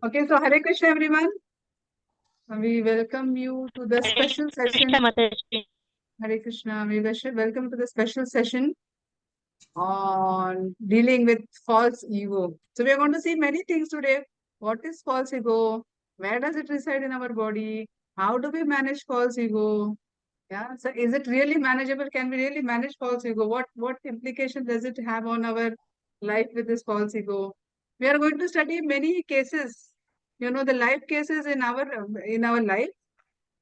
Okay, so Hare Krishna, everyone. We welcome you to the Hare special Krishna session. Mataji. Hare Krishna, welcome to the special session on dealing with false ego. So, we are going to see many things today. What is false ego? Where does it reside in our body? How do we manage false ego? Yeah, so is it really manageable? Can we really manage false ego? What implication does it have on our life with this false ego? We are going to study many cases, the life cases in our life,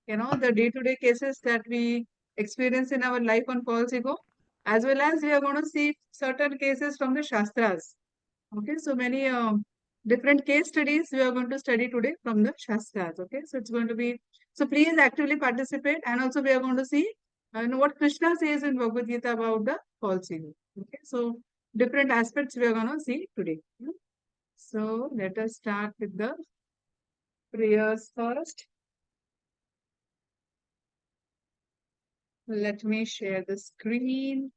the day-to-day cases that we experience in our life on false ego, as well as we are going to see certain cases from the Shastras. Okay, so many different case studies we are going to study today from the Shastras. Okay, so it's going to be, so please actively participate, and also we are going to see what Krishna says in Bhagavad Gita about the false ego. Okay, so different aspects we are going to see today. So let us start with the prayers first. Let me share the screen.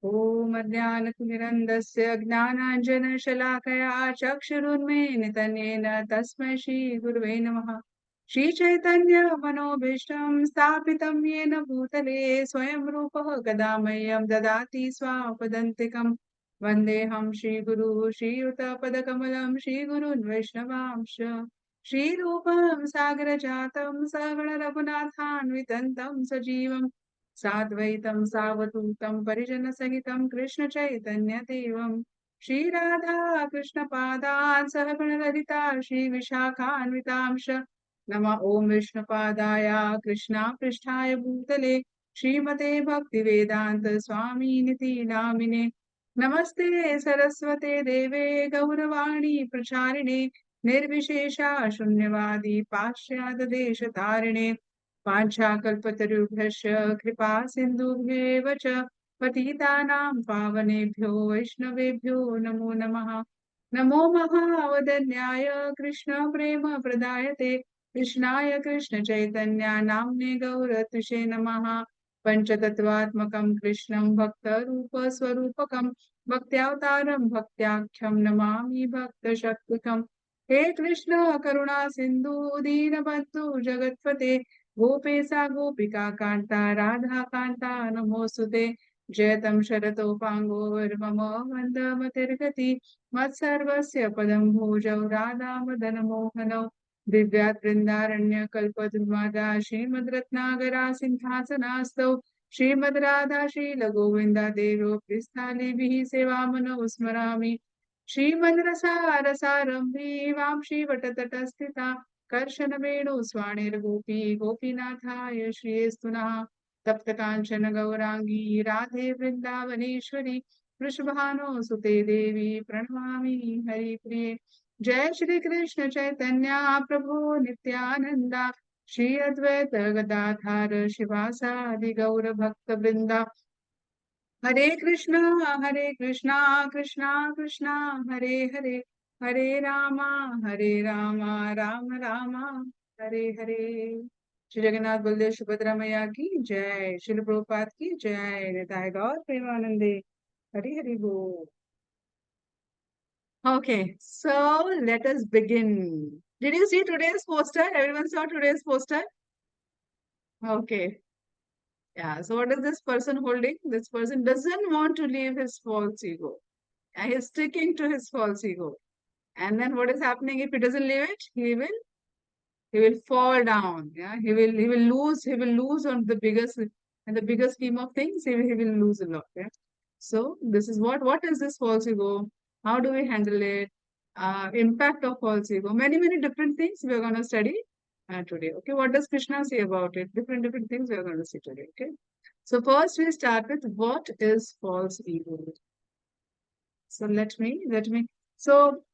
ॐ अज्ञानतिमिरन्दस्य ज्ञानाञ्जनशलाकया चक्षुरुन्मीलितं तस्मै श्रीगुरुवे नमः। श्रीचैतन्यमनोभीष्टं स्थापितं येन भूतले स्वयं रूपः कदा मह्यं ददाति स्वापदन्तिकं। वन्देऽहं श्रीगुरु श्रीयुतपदकमलं श्रीगुरुन् वैष्णवांश श्रीरूपं सागरजातं सगणरघुनाथान्वितं सजीवम् साद्वैतं सावधूतं परिजनसहितं कृष्णचैतन्यदेवं श्रीराधा कृष्णपादान् सह गणललिता श्रीविशाखान्वितांश नमः ॐ विष्णुपादाय कृष्णापृष्ठाय भूतले श्रीमते भक्तिवेदान्त स्वामिनिति नामिने नमस्ते सरस्वते देवे गौरवाणी प्रचारिणे निर्विशेषा शून्यवादी पाश्चात्यदेशतारिणे वाञ्छाकल्पतरुभ्यश्च कृपा सिन्धुभ्येव च पतितानां पावनेभ्यो वैष्णवेभ्यो नमो नमः। नमो महावदन्याय कृष्ण प्रदायते कृष्णाय कृष्णचैतन्या नाम्ने गौरतुषे नमः। पञ्चतत्त्वात्मकं कृष्णं भक्तरूपस्वरूपकं भक्त्यावतारं भक्त्याख्यं नमामि भक्तशक्तिकम्। हे कृष्ण करुणा सिन्धु दीनबन्धु जगत्पते गोपेशा गोपिका कांता राधा कांता नमोस्तुते जयतं शरतो पांगो मम मन्दमतिर्गति मत्सर्वस्य पदं भोजौ राधा मदन मोहनौ दिव्यात् वृन्दारण्य कल्पद्रुमादा श्रीमद्रत्नागरा सिंहासनास्तौ श्रीमद् राधा शीलगोविन्दा देवो प्रिस्थालिभिः सेवामनो स्मरामि श्रीमद्रसारसारम्भी वां श्रीवटतटस्थिता कर्षण वेणु स्वाणिर्गोपी गोपीनाथाय श्रीस्तुनः तप्त कांचन गौरांगी राधे वृंदावनेश्वरी वृषभानो सुते देवी प्रणमामि हरिप्रिये जय श्री कृष्ण चैतन्य प्रभु नित्यानंदा श्री अद्वैत गदाधार शिवासादि गौर भक्त वृंदा हरे कृष्णा कृष्णा कृष्णा हरे हरे हरे रामा राम रामा हरे हरे। श्री जगन्नाथ बलदेव सुभद्रा मैया की जय। श्रील प्रभुपाद की जय। निताय गौर प्रेमानंदे। हरि हरि बोल। Okay, so let us begin. Did you see today's poster? Everyone saw today's poster? Okay. Yeah, so what is this person holding? This person doesn't want to leave his false ego. And he's sticking to his false ego. And then what is happening if he doesn't leave it? He will fall down. Yeah, he will lose on the biggest, and the bigger scheme of things, he will lose a lot. Yeah. So this is what is this false ego? How do we handle it? Impact of false ego. Many different things we are going to study today. Okay, what does Krishna say about it? Different things we are going to see today. Okay. So first we start with what is false ego. So let me. So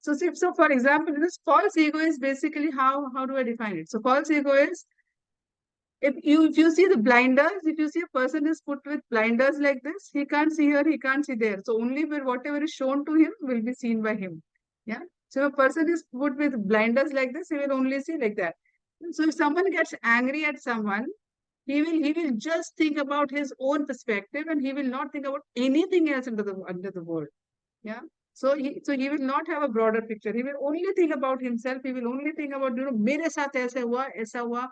so for example, this false ego is basically how do I define it? So false ego is if you see the blinders, if you see a person is put with blinders like this, he can't see here, he can't see there. So only whatever is shown to him will be seen by him. Yeah. So if a person is put with blinders like this, he will only see like that. So if someone gets angry at someone, he will just think about his own perspective, and he will not think about anything else under the world. Yeah. So he will not have a broader picture. He will only think about himself. He will only think about, mere saath aise hua, aisa hua.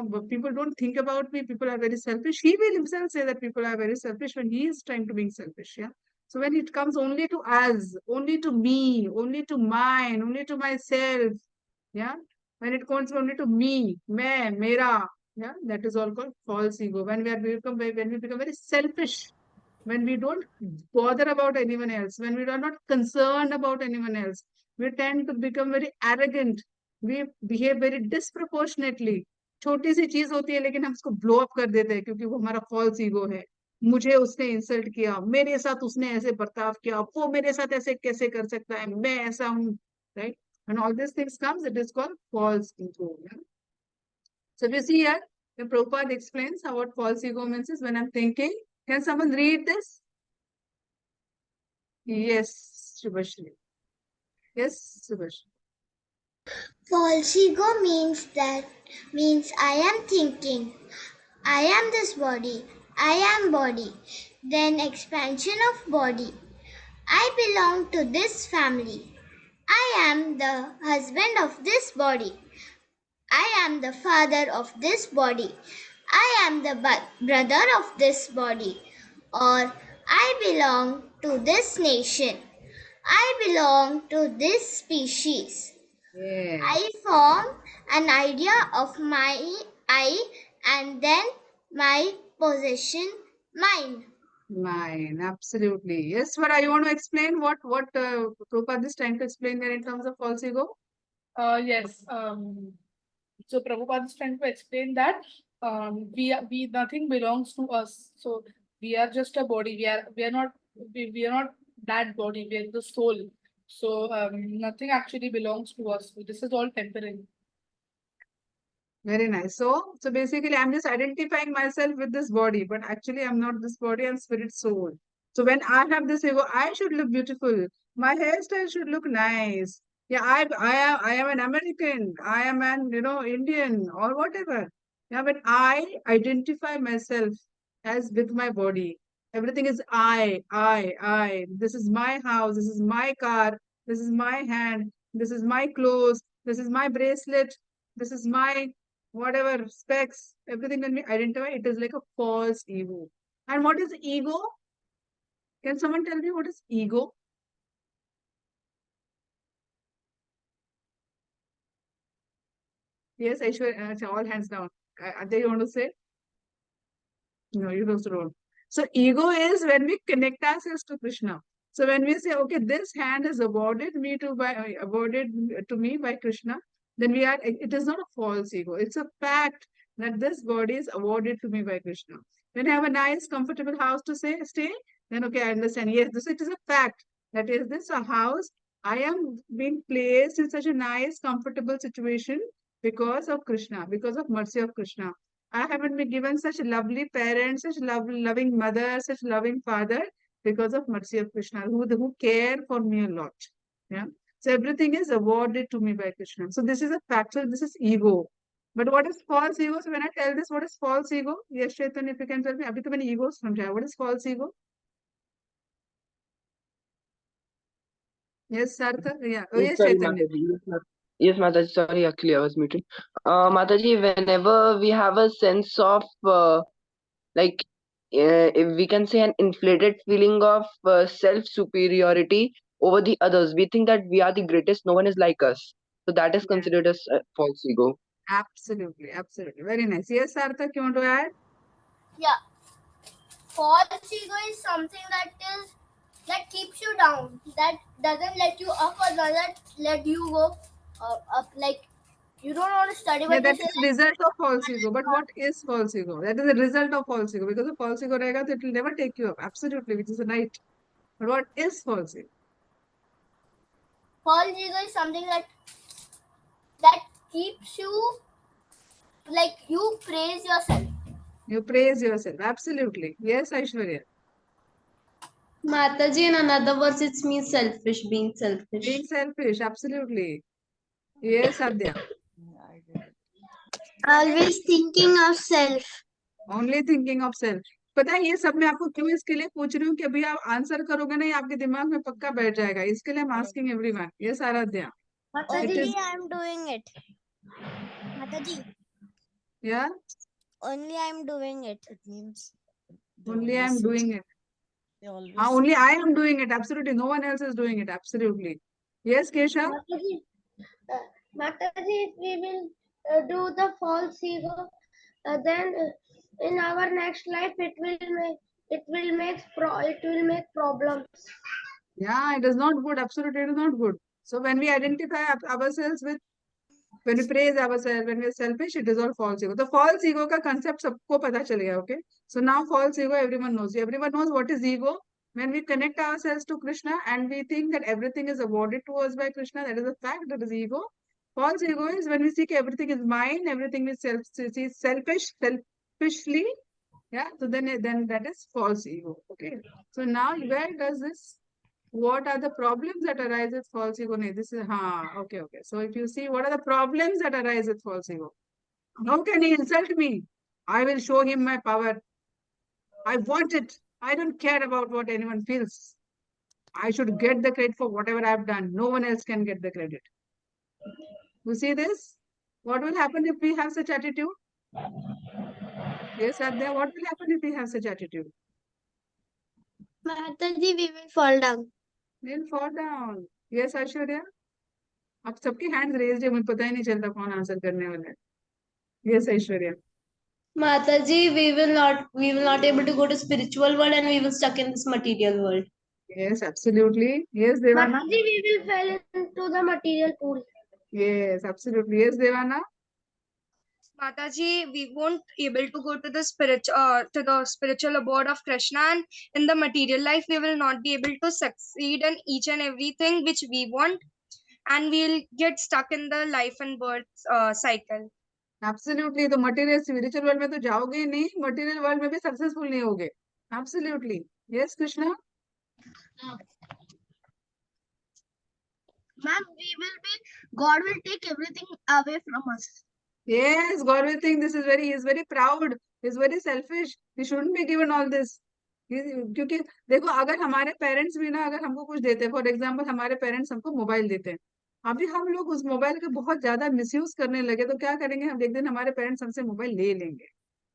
But people don't think about me. People are very selfish. He will himself say that people are very selfish when he is trying to be selfish. Yeah. So when it comes only to us, only to me, only to mine, only to myself, yeah. When it comes only to me, main, mera, yeah, that is all called false ego. When we become very selfish, when we don't bother about anyone else, when we are not concerned about anyone else, we tend to become very arrogant. We behave very disproportionately. छोटी सी चीज होती है लेकिन हम उसको blow up कर देते हैं क्योंकि वो हमारा फॉल्स ईगो है. मुझे उसने इंसल्ट किया, मेरे साथ उसने ऐसे बर्ताव किया, वो मेरे साथ ऐसे कैसे कर सकता है, मैं ऐसा हूँ. Right. When all these things comes, it is called false ego. Yeah? So we see here, the Prabhupada explains how what false ego means is when I'm thinking. Can someone read this? Yes, Shubhashri. Yes, Shubhashri. False ego means I am thinking, I am this body, I am body, then expansion of body. I belong to this family. I am the husband of this body. I am the father of this body. I am the brother of this body. Or I belong to this nation. I belong to this species. Yes. I form an idea of my I and then my possession mine. Mine, absolutely. Yes, what you want to explain what Prabhupada is trying to explain there in terms of false ego? Yes. So Prabhupada is trying to explain that we nothing belongs to us. So we are just a body. We are not that body. We are the soul. So nothing actually belongs to us. This is all temporary. Very nice. So basically, I'm just identifying myself with this body, but actually, I'm not this body. I'm spirit soul. So when I have this ego, I should look beautiful. My hairstyle should look nice. Yeah, I am an American. I am an Indian or whatever. Yeah, but I identify myself as with my body. Everything is I. This is my house. This is my car. This is my hand. This is my clothes. This is my bracelet. This is my whatever specs, everything when we identify, it is like a false ego. And what is ego? Can someone tell me what is ego? Yes, Aishwarya, all hands down. Ajay, you want to say? No, you also don't. So ego is when we connect ourselves to Krishna. So when we say, okay, this hand is awarded to me by Krishna, then it is not a false ego. It's a fact that this body is awarded to me by Krishna. When I have a nice, comfortable house to stay, then okay, I understand. Yes, this it is a fact that is this a house. I am being placed in such a nice, comfortable situation because of Krishna, because of mercy of Krishna. I haven't been given such lovely parents, such loving mother, such loving father because of mercy of Krishna, who care for me a lot. Yeah. So everything is awarded to me by Krishna. So this is a factor, this is ego. But what is false ego? So when I tell this, what is false ego? Yes, Chetan, if you can tell me, abhi to maine ego samjhaya. What is false ego? Yes, Sarthak? Yeah. Oh, yes, Sorry, Chaitanya. Mataji. Yes, Mataji. Sorry, actually, I was muted. Mataji, whenever we have a sense of like, if we can say an inflated feeling of self superiority over the others, we think that we are the greatest. No one is like us. So that is Yeah, considered as false ego. absolutely, absolutely. Very nice. Yes, Sarthak, you want to add? Yeah, false ego is something that keeps you down, that doesn't let you up or doesn't let you go up. Like you don't want to study, Yeah, but that they say is result of false ego. But what is false ego? That is the result of false ego. Because if false ego रहेगा, तो it will never take you up. Absolutely, which is right. But what is false ego? false ego is something that keeps you, like you praise yourself. You praise yourself. Absolutely. Yes, Aishwarya. Mataji, in another words, it means selfish, being selfish. Being selfish. Absolutely. Yes, Adya. Yeah, I get it. Always thinking of self. Only thinking of self. पता है ये सब मैं आपको क्यों इसके लिए पूछ रही हूँ कि अभी आप आंसर करोगे ना, ये आपके दिमाग में पक्का बैठ जाएगा, इसके लिए आस्किंग एवरीवन। ये सारा ध्यान, it Only is, I am doing it. Mataji, या only I am doing it. It means only I am doing it. they always. हाँ, only I am doing it. Absolutely, no one else is doing it. Absolutely. Yes, Kesha. Mataji, Mataji, if we will do the false ego, then in our next life it will make problems. Yeah, it is not good. Absolutely, it is not good. So when we identify ourselves with, when we praise ourselves, when we are selfish, it is all false ego. The false ego का concept सबको पता चल गया, okay? So now false ego, everyone knows. Everyone knows what is ego. When we connect ourselves to Krishna and we think that everything is awarded to us by Krishna, that is a fact. That is ego. False ego is when we see everything is mine, everything is selfishly. Yeah. So then that is false ego. Okay. So now where does this? What are the problems that arise with false ego? No, this is okay, okay. So if you see what are the problems that arise with false ego, how can he insult me? I will show him my power. I want it. I don't care about what anyone feels. I should get the credit for whatever I've done. No one else can get the credit. You see this? What will happen if we have such attitude? Yes, Adya, what will happen if we have such attitude? Mataji, we will fall down. We'll fall down. Yes, Aishwarya? अब सबके hands raised है, मुझे पता ही नहीं चलता कौन answer करने वाला है। Yes, Aishwarya. Mataji, we will not able to go to spiritual world and we will stuck in this material world. Yes, absolutely. Yes, Devana. Mataji, we will fall into the material pool. Yes, absolutely. Yes, Devana. Mataji, we won't able to go to the spiritual abode of Krishna, and in the material life, we will not be able to succeed in each and everything which we want, and we'll get stuck in the life and birth cycle. Absolutely. तो material spiritual world में तो जाओगे ही नहीं, material world में भी successful नहीं होगे। Absolutely. Yes, Krishna. Ma'am, God will take everything away from us. Yes, God will think this is he is very proud, he is very selfish, he shouldn't be given all this. क्योंकि देखो अगर हमारे parents भी ना अगर हमको कुछ देते हैं, फॉर एग्जाम्पल हमारे पेरेंट्स हमको मोबाइल देते हैं, अभी हम लोग उस मोबाइल का बहुत ज्यादा मिसयूज करने लगे तो क्या करेंगे, हम एक दिन हमारे पेरेंट्स हमसे मोबाइल ले लेंगे,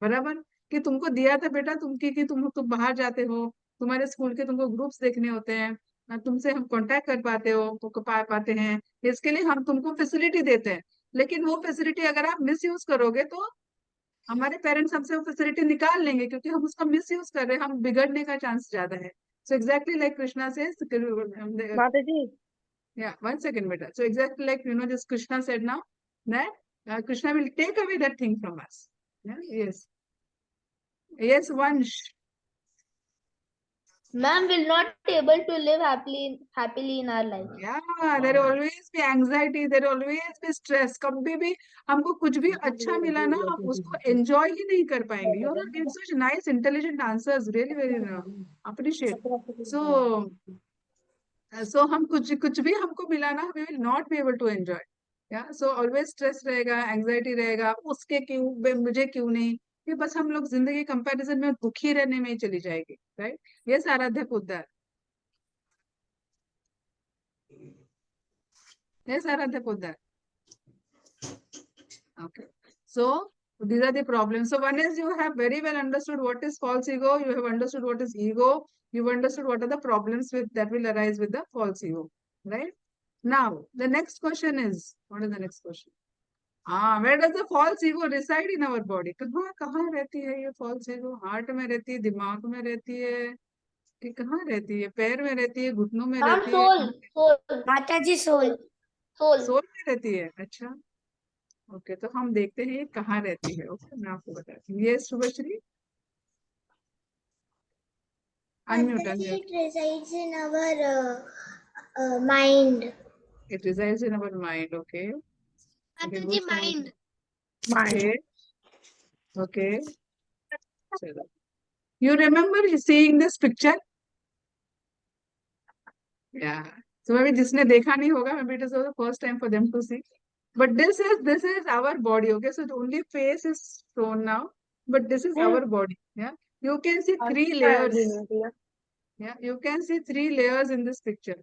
बराबर, कि तुमको दिया था बेटा, कि तुम बाहर जाते हो, तुम्हारे स्कूल के तुमको ग्रुप्स देखने होते हैं, तुमसे हम कांटेक्ट कर पाते हो, तुमको पाते हैं, इसके लिए हम तुमको फैसिलिटी देते हैं। लेकिन वो फैसिलिटी अगर आप मिस यूज करोगे तो हमारे पेरेंट्स हमसे वो फैसिलिटी निकाल लेंगे, क्योंकि हम उसका मिस यूज कर रहे हैं, हम बिगड़ने का चांस ज्यादा है। सो एग्जैक्टली लाइक कृष्णा से, Mataji, yeah, 1 second beta, so exactly like this Krishna said now that Krishna will take away that thing from us. Yeah, yes, yes, Vansh. Ma'am will not able to live happily in our life. Yeah, there will always be anxiety, there will always be stress. कभी भी हमको कुछ भी अच्छा मिला ना, हम उसको enjoy ही नहीं कर पाएंगे. You are giving such nice, intelligent answers. Really, very appreciate. So हम कुछ भी हमको मिला ना, we will not be able to enjoy. Yeah, so always stress रहेगा, anxiety रहेगा, उसके क्यों, मुझे क्यों नहीं, ये बस हम लोग जिंदगी कंपैरिजन में दुखी रहने में ही चली जाएगी, right? Yes, Aaradhya Poddar. Yes, Aaradhya Poddar. Okay. So these are the problems. So one is you have very well understood what is false ego. You have understood what is ego. You've understood what are the problems that will arise with the false ego, right? Now the next question is, what is the next question? Where does the false ego reside in our body? कहाँ रहती है ये false ego? Heart में रहती है, दिमाग में रहती है, कि कहाँ रहती है? पैर में रहती है, घुटनों में Ma'am, रहती है, soul. Mataji, soul. सोल में रहती है? अच्छा, ओके, तो हम देखते हैं ये कहाँ रहती है। ओके, मैं आपको बताती हूँ। ये Shubhashri, unmute unmute. It resides in our mind. It resides in our mind. Okay, okay, Mataji, mind. okay, okay. चलो, you remember seeing this picture? Yeah. So maybe जिसने देखा नहीं होगा, maybe it is the first time for them to see. But this is our body, okay? So the only face is shown now, but this is our body. Yeah, you can see three layers. Yeah, you can see three layers in this picture.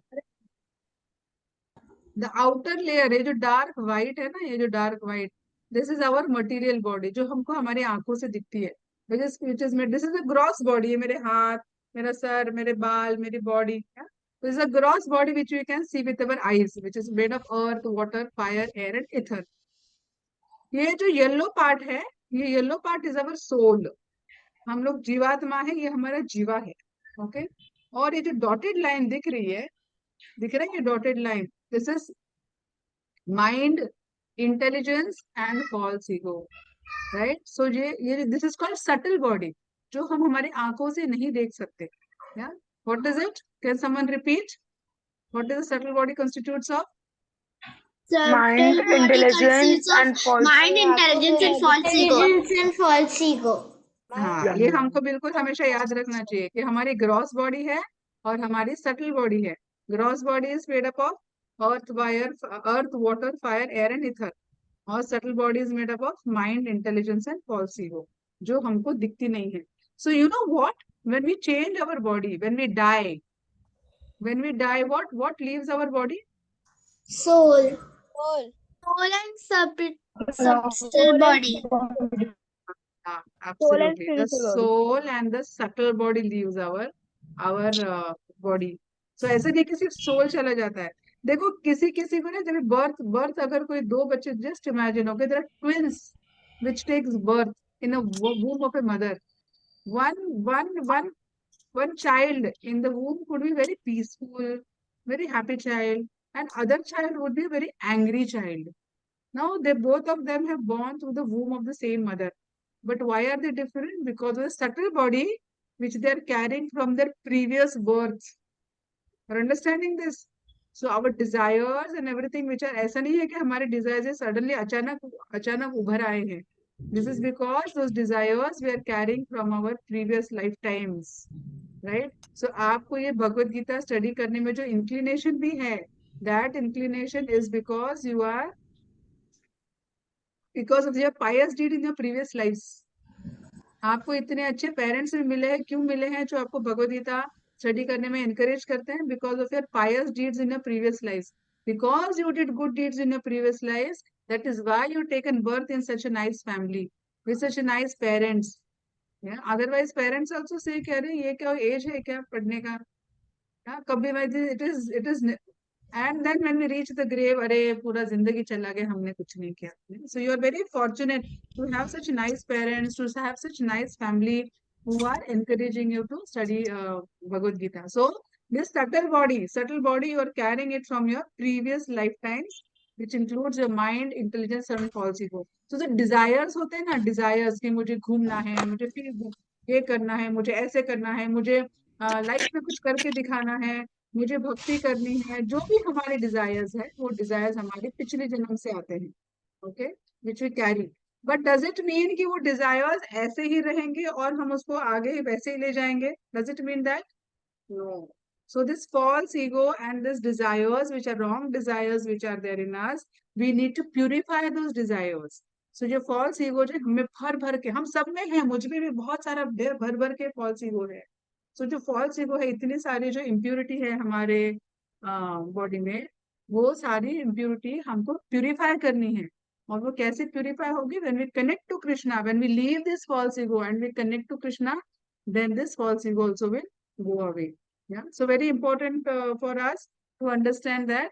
The outer layer है जो dark white है ना, ये जो dark white, this is our material body, जो हमको हमारी आंखों से दिखती है. which is this is a gross body, ये मेरे हाथ, मेरा सर, मेरे बाल, मेरी body. This is a gross body which we can see with our eyes, which is made of earth, water, fire, air and ether. ये जो येलो पार्ट है, ये yellow part is our soul. हम लोग जीवात्मा है, ये हमारा जीवा है. ओके. और ये जो डॉटेड लाइन दिख रही है, दिख रहा है ये dotted line, this is mind, intelligence and false ego. Right. So ये this is called subtle body, जो हम हमारी आंखों से नहीं देख सकते. या what is it? Can someone repeat? What is the subtle body constitutes of? Mind, intelligence, and false. Mind, intelligence, and false ego. Intelligence and false ego. हाँ, ये हमको बिल्कुल हमेशा याद रखना चाहिए कि हमारी ग्रॉस बॉडी है और हमारी सटल बॉडी है. Gross body is made up of earth, water, fire, air and ether. और subtle body is made up of mind, intelligence and false ego, जो हमको दिखती नहीं है. So you know what, when we change our body, when we die, what leaves our body? Soul. Soul and subtle body. Absolutely. The soul and the subtle body leaves our body. So ऐसे नहीं कि सिर्फ soul चला जाता है. देखो किसी किसी को ना, जब बर्थ अगर कोई दो बच्चे, just imagine, okay, there are twins which takes birth in a womb of a mother. One child in the womb could be very peaceful, very happy child, and other child would be a very angry child. Now they both of them have born through the womb of the same mother. But why are they different? Because of the subtle body which they are carrying from their previous births. Are understanding this? So our desires and everything which are, ऐसा नहीं है कि हमारे desires suddenly अचानक उभर आए हैं. This is because those desires we are carrying from our previous lifetimes, right? So आपको ये भगवत गीता स्टडी करने में जो inclination भी है, that inclination is because of your pious deed in your previous lives. आपको इतने अच्छे पेरेंट्स भी मिले हैं, क्यों मिले हैं, जो आपको भगवद गीता स्टडी करने में एनकरेज करते हैं? Because of your pious deeds in your previous life. Because you did good deeds in your previous life, that is why you taken birth in such a nice family with such a nice parents. Otherwise parents also से कह रहे हैं ये क्या as है क्या पढ़ने का? कभी it is and then when we reach the grave, अरे पूरा जिंदगी चला गया, हमने कुछ नहीं किया. So you are very fortunate to have such nice parents, to have such nice family who are encouraging you to study Bhagavad Gita. So this subtle body, you are carrying it from your previous lifetimes, which includes your mind, intelligence and false ego. So the desires होते हैं ना, desires कि मुझे घूमना है, मुझे फिर ये करना है, मुझे ऐसे करना है, मुझे लाइफ में कुछ करके दिखाना है, मुझे भक्ति करनी है, जो भी हमारे desires है, वो desires हमारे पिछले जन्म से आते हैं. Okay, which we carry. But does it mean कि वो डिजायर्स ऐसे ही रहेंगे और हम उसको आगे ही वैसे ही ले जाएंगे? Does it mean that? No. So this false ego and this desires, which are wrong desires, which are there in us, we need to purify those desires. So जो false ego जो हमें भर के, हम सब में है, मुझ में भी बहुत सारा भर के false ego है. So जो false ego है, इतनी सारी जो impurity है हमारे बॉडी में, वो सारी impurity हमको प्यूरिफाई करनी है. और वो कैसे प्यूरिफाई होगी? when we connect to Krishna, when we leave this false ego and we connect to Krishna, then this false ego also will go away. Yeah, so very important for us to understand that,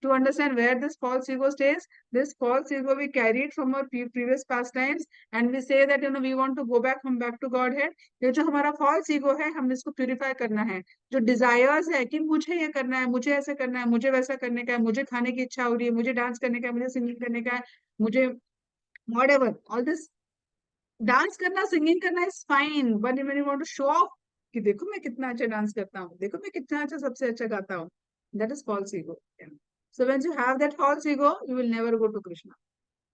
to understand where this false ego stays. This false ego we carried from our previous pastimes, and we say that we want to go back, come back to Godhead. ये जो हमारा false ego है, हमने इसको purify करना है. जो desires है कि मुझे ये करना है, मुझे ऐसे करना है, मुझे वैसा करने का है, मुझे खाने की इच्छा हो रही है, मुझे डांस करने का है, मुझे सिंगिंग करने का है, मुझे whatever, all this. डांस करना, सिंगिंग करना is fine, but when you want to show off कि देखो मैं कितना अच्छा डांस करता हूँ, देखो मैं कितना अच्छा, सबसे अच्छा गाता हूँ, that is false ego. So when you have that false ego, you will never go to Krishna.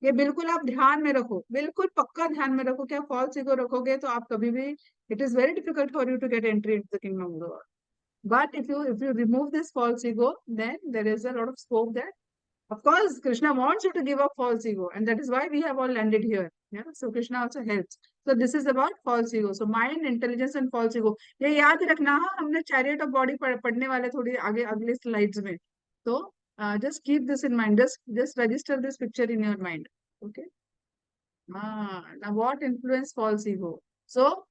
ये बिल्कुल आप ध्यान में रखो, बिल्कुल पक्का ध्यान में रखो. क्या फॉल्स ईगो रखोगे तो आप कभी भी, it is very difficult for you to get entry into the kingdom of God. But if you remove this false ego, then there is a lot of scope that Of course, Krishna wants you to give up false ego, and that is why we have all landed here. Yeah, so Krishna also helps. So this is about false ego. So mind, intelligence, and false ego. ये याद रखना हाँ, हमने chariot of body पढ़ने वाले थोड़ी आगे अगले slides में. So just keep this in mind. Just register this picture in your mind. Okay. Now what influence false ego? So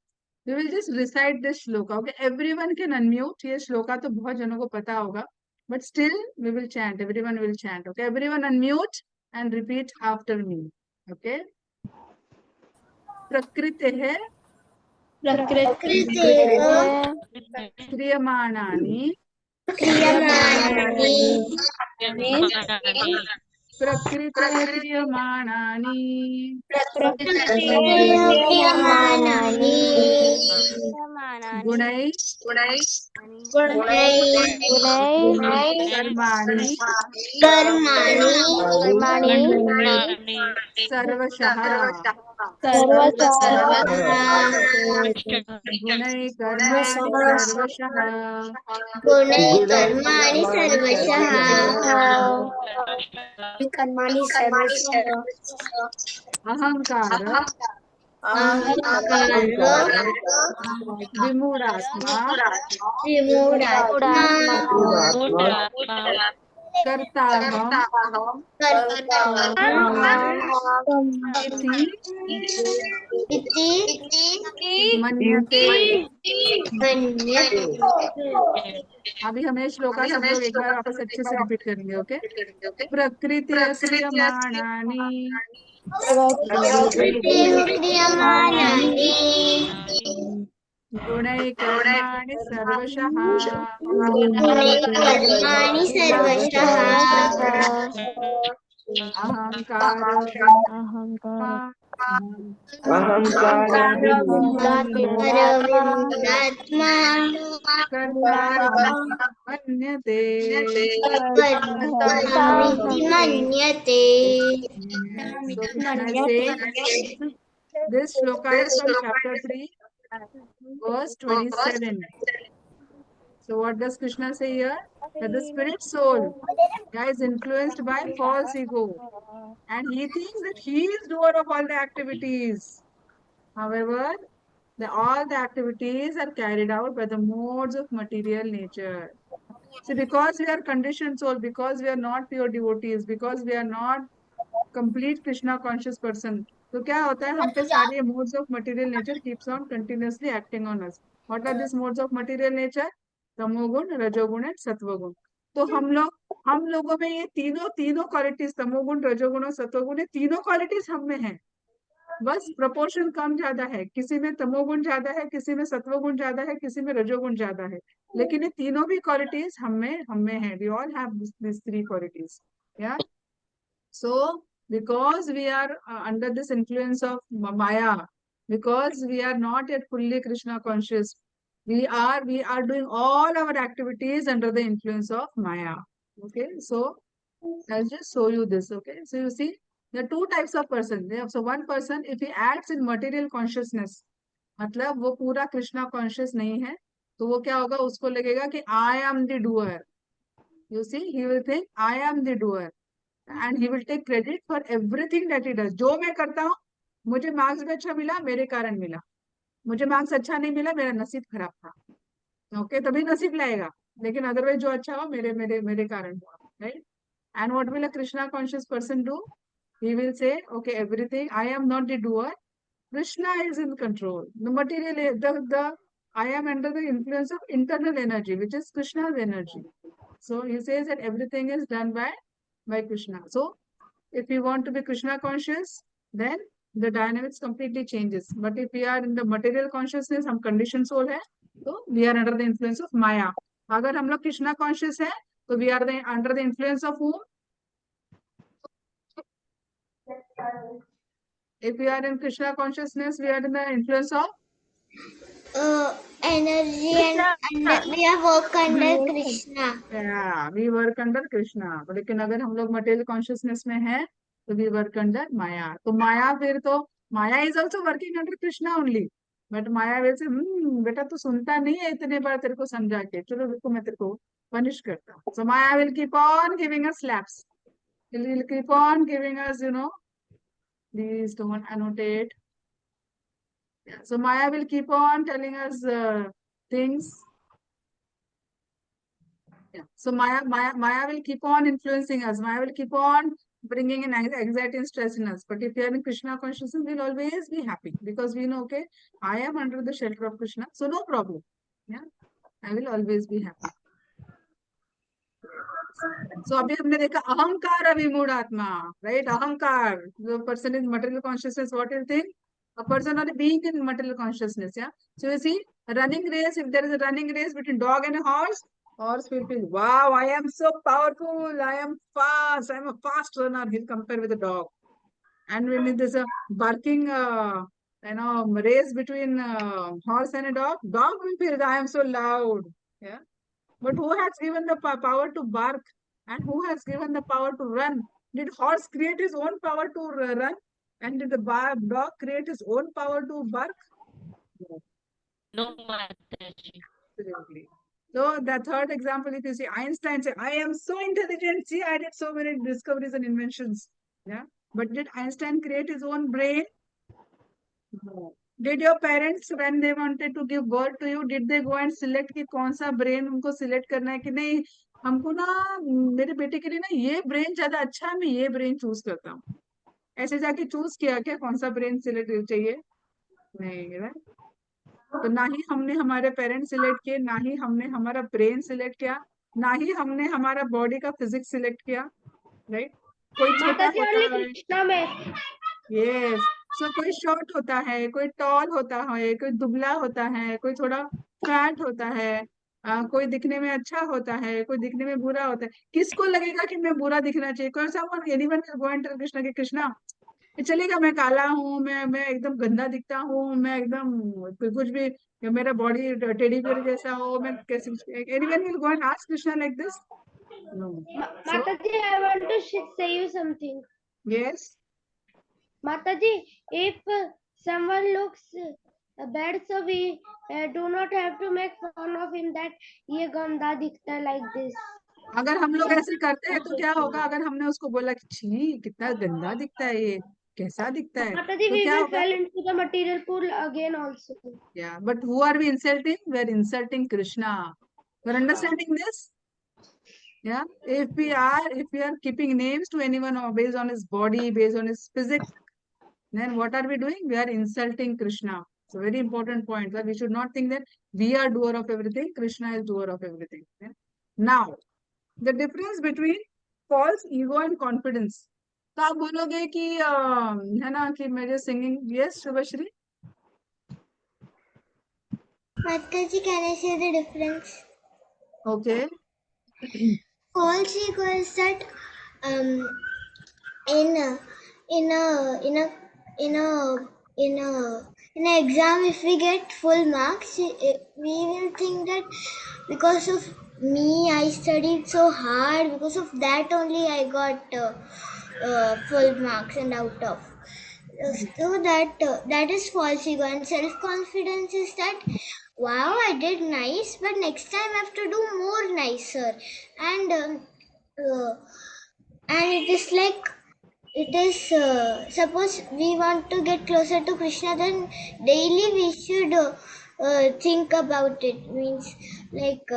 we will just recite this shloka. Okay, everyone can unmute. ये shloka तो बहुत जनों को पता होगा. But still, we will chant. Everyone will chant. Okay, everyone unmute and repeat after me. Okay. प्रकृतेः प्रकृतेः क्रियमाणानि क्रियमाणानि प्रकृत्या क्रियमाणानि प्रकृतेः क्रियमाणानि गुणैः गुणैः कर्माणि कर्माणि सर्वशः गुणैः कर्माणि सर्वशः गुणैः कर्माणि सर्वशः अहंकार अहंकार विमूढ़ात्मा विमूढात्मा कर्ताहम् इति इति मन्यते। मन्यते। अभी हमें श्लोका सब लोग एक बार वापस अच्छे से रिपीट करेंगे. ओके. प्रकृति क्रियमाणानि प्रकृतेः क्रियमाणानि गुणैः कर्माणि सर्वशः गुणैः कर्माणि सर्वशः अहंकार विमूढात्मा कर्तारं मन्यते. कर्तामिति मन्यते. So Krishna is saying this shloka is from chapter 3 verse 27. So what does Krishna say here? That the spirit soul is influenced by false ego and he thinks that he is doer of all the activities. However, all the activities are carried out by the modes of material nature. See, because we are conditioned soul, because we are not pure devotees, because we are not complete Krishna conscious person, तो क्या होता है हम पे सारे modes of material nature keeps on continuously acting on us. What are these modes of material nature? तमोगुण, रजोगुण and सत्वगुण. तो हम लोगों में ये तीनों क्वालिटीज तमोगुण, रजोगुण और सत्वगुण ये तीनों क्वालिटीज हम में है. बस प्रपोर्शन कम ज्यादा है, किसी में तमोगुण ज्यादा है, किसी में सत्वगुण ज्यादा है, किसी में रजोगुण ज्यादा है, लेकिन ये तीनों भी क्वालिटीज हम में है. We all have this three qualities. या so because we are under this influence of Maya, because we are not yet fully Krishna conscious, we are doing all our activities under the influence of Maya. Okay, so I'll just show you this. Okay, so you see there are two types of person. So one person, if he acts in material consciousness, मतलब वो पूरा Krishna conscious नहीं है, तो वो क्या होगा, उसको लगेगा कि I am the doer. You see, he will think I am the doer and he will take credit for everything that he does. जो मैं करता हूँ, मुझे मार्क्स भी अच्छा मिला, मेरे कारण मिला. मुझे मार्क्स अच्छा नहीं मिला, मेरा नसीब खराब था. ओके, तभी नसीब लाएगा. लेकिन अदरवाइज जो अच्छा हो मेरे मेरे मेरे कारण हुआ. Right. And what will a Krishna conscious person do? He will say, okay, everything, I am not the doer. Krishna is in control. The material, I am under the influence of internal energy, which is Krishna's energy. So he says that everything is done by Krishna. So if we want to be Krishna conscious, then the dynamics completely changes. But if we are in the material consciousness, हम conditioned soul है, तो we are under the influence of Maya. अगर हम लोग Krishna conscious है, तो we are under the influence of whom? If we are in Krishna consciousness, we are in the influence of energy and we are work under Krishna. Yeah, we work under Krishna. लेकिन अगर हम लोग material consciousness में हैं, तो we work under Maya. तो माया फिर तो Maya is also working under Krishna only. But Maya will say, बेटा तू सुनता नहीं है, इतने बार तेरे को समझा के, चलो रुको मैं तेरे को punish करता हूँ. So Maya will keep on giving us slaps. He'll keep on giving us, please don't annotate. Yeah. So Maya will keep on telling us things. Yeah. So Maya will keep on influencing us. Maya will keep on bringing in anxiety and stress in us. But if we are in Krishna consciousness, we'll always be happy because we know, okay, I am under the shelter of Krishna, so no problem. Yeah, I will always be happy. So अभी हमने देखा अहंकार अभिमूढ़ आत्मा, right? अहंकार, the person in material consciousness, what you think? A person or a being in material consciousness, yeah. So you see, a running race. If there is a running race between dog and a horse, horse will feel, wow, I am so powerful, I am fast, I am a fast runner. He'll compare with the dog. And when there's a barking, race between horse and a dog, dog will feel, I am so loud, yeah. But who has given the power to bark and who has given the power to run? Did horse create his own power to run? And did the dog create his own power to bark? No. No, Mataji. Absolutely. So the third example, if you see Einstein say, I am so intelligent. See, I did so many discoveries and inventions. Yeah. But did Einstein create his own brain? No. Did your parents, when they wanted to give birth to you, did they go and select कि कौन सा brain उनको select करना है कि नहीं, हमको ना मेरे बेटे के लिए ना ये brain ज्यादा अच्छा है, मैं ये brain choose करता हूँ. ऐसे जाके choose किया क्या कौन सा brain select चाहिए? नहीं, right? तो ना ही हमने हमारे पेरेंट्स सिलेक्ट किए, ना ही हमने हमारा ब्रेन सिलेक्ट किया, ना ही हमने हमारा बॉडी का फिजिक्स सिलेक्ट किया, राइट? कोई छोटा माताजी होता only है, Krishna में यस. सो कोई शॉर्ट होता है, कोई टॉल होता है, कोई दुबला होता है, कोई थोड़ा फैट होता है, कोई दिखने में अच्छा होता है, कोई दिखने में बुरा होता है. किसको लगेगा कि मैं बुरा दिखना चाहिए? कौन सा anyone will go and tell Krishna कि कृष्णा ये चलेगा, मैं काला हूँ, मैं एकदम गंदा दिखता हूँ, मैं एकदम कुछ भी, मेरा बॉडी टेडी बियर जैसा हो, मैं कैसे? Anyone will go and ask Krishna like this? No. So Mataji, I want to say you something. Yes. Mataji, if someone looks bad, so we do not have to make fun of him that ये गंदा दिखता है like this. अगर हम लोग ऐसे करते हैं तो क्या होगा? अगर हमने उसको बोला कि छी कितना गंदा दिखता है, ये कैसा दिखता है, Mataji, तो we क्या will होगा? fall into the material pool again also. Yeah, but who are we insulting? We are insulting Krishna. You're understanding this? Yeah. If we are keeping names to anyone or based on his body, based on his physics, then what are we doing? We are insulting Krishna. It's a very important point that we should not think that we are doer of everything, Krishna is doer of everything. Yeah? Now, the difference between false ego and confidence. तो आप बोलोगे कि है ना कि मेरे singing, yes Shubhashri? Mataji, can I say the difference? Okay. False ego is that um, in a in a in a in a in a in an exam, if we get full marks, we will think that because of me I studied so hard, because of that only I got full marks and out of. So that is false ego. And self confidence is that, wow, I did nice, but next time I have to do more nicer. And it is like, it is suppose we want to get closer to Krishna, then daily we should think about it. Means like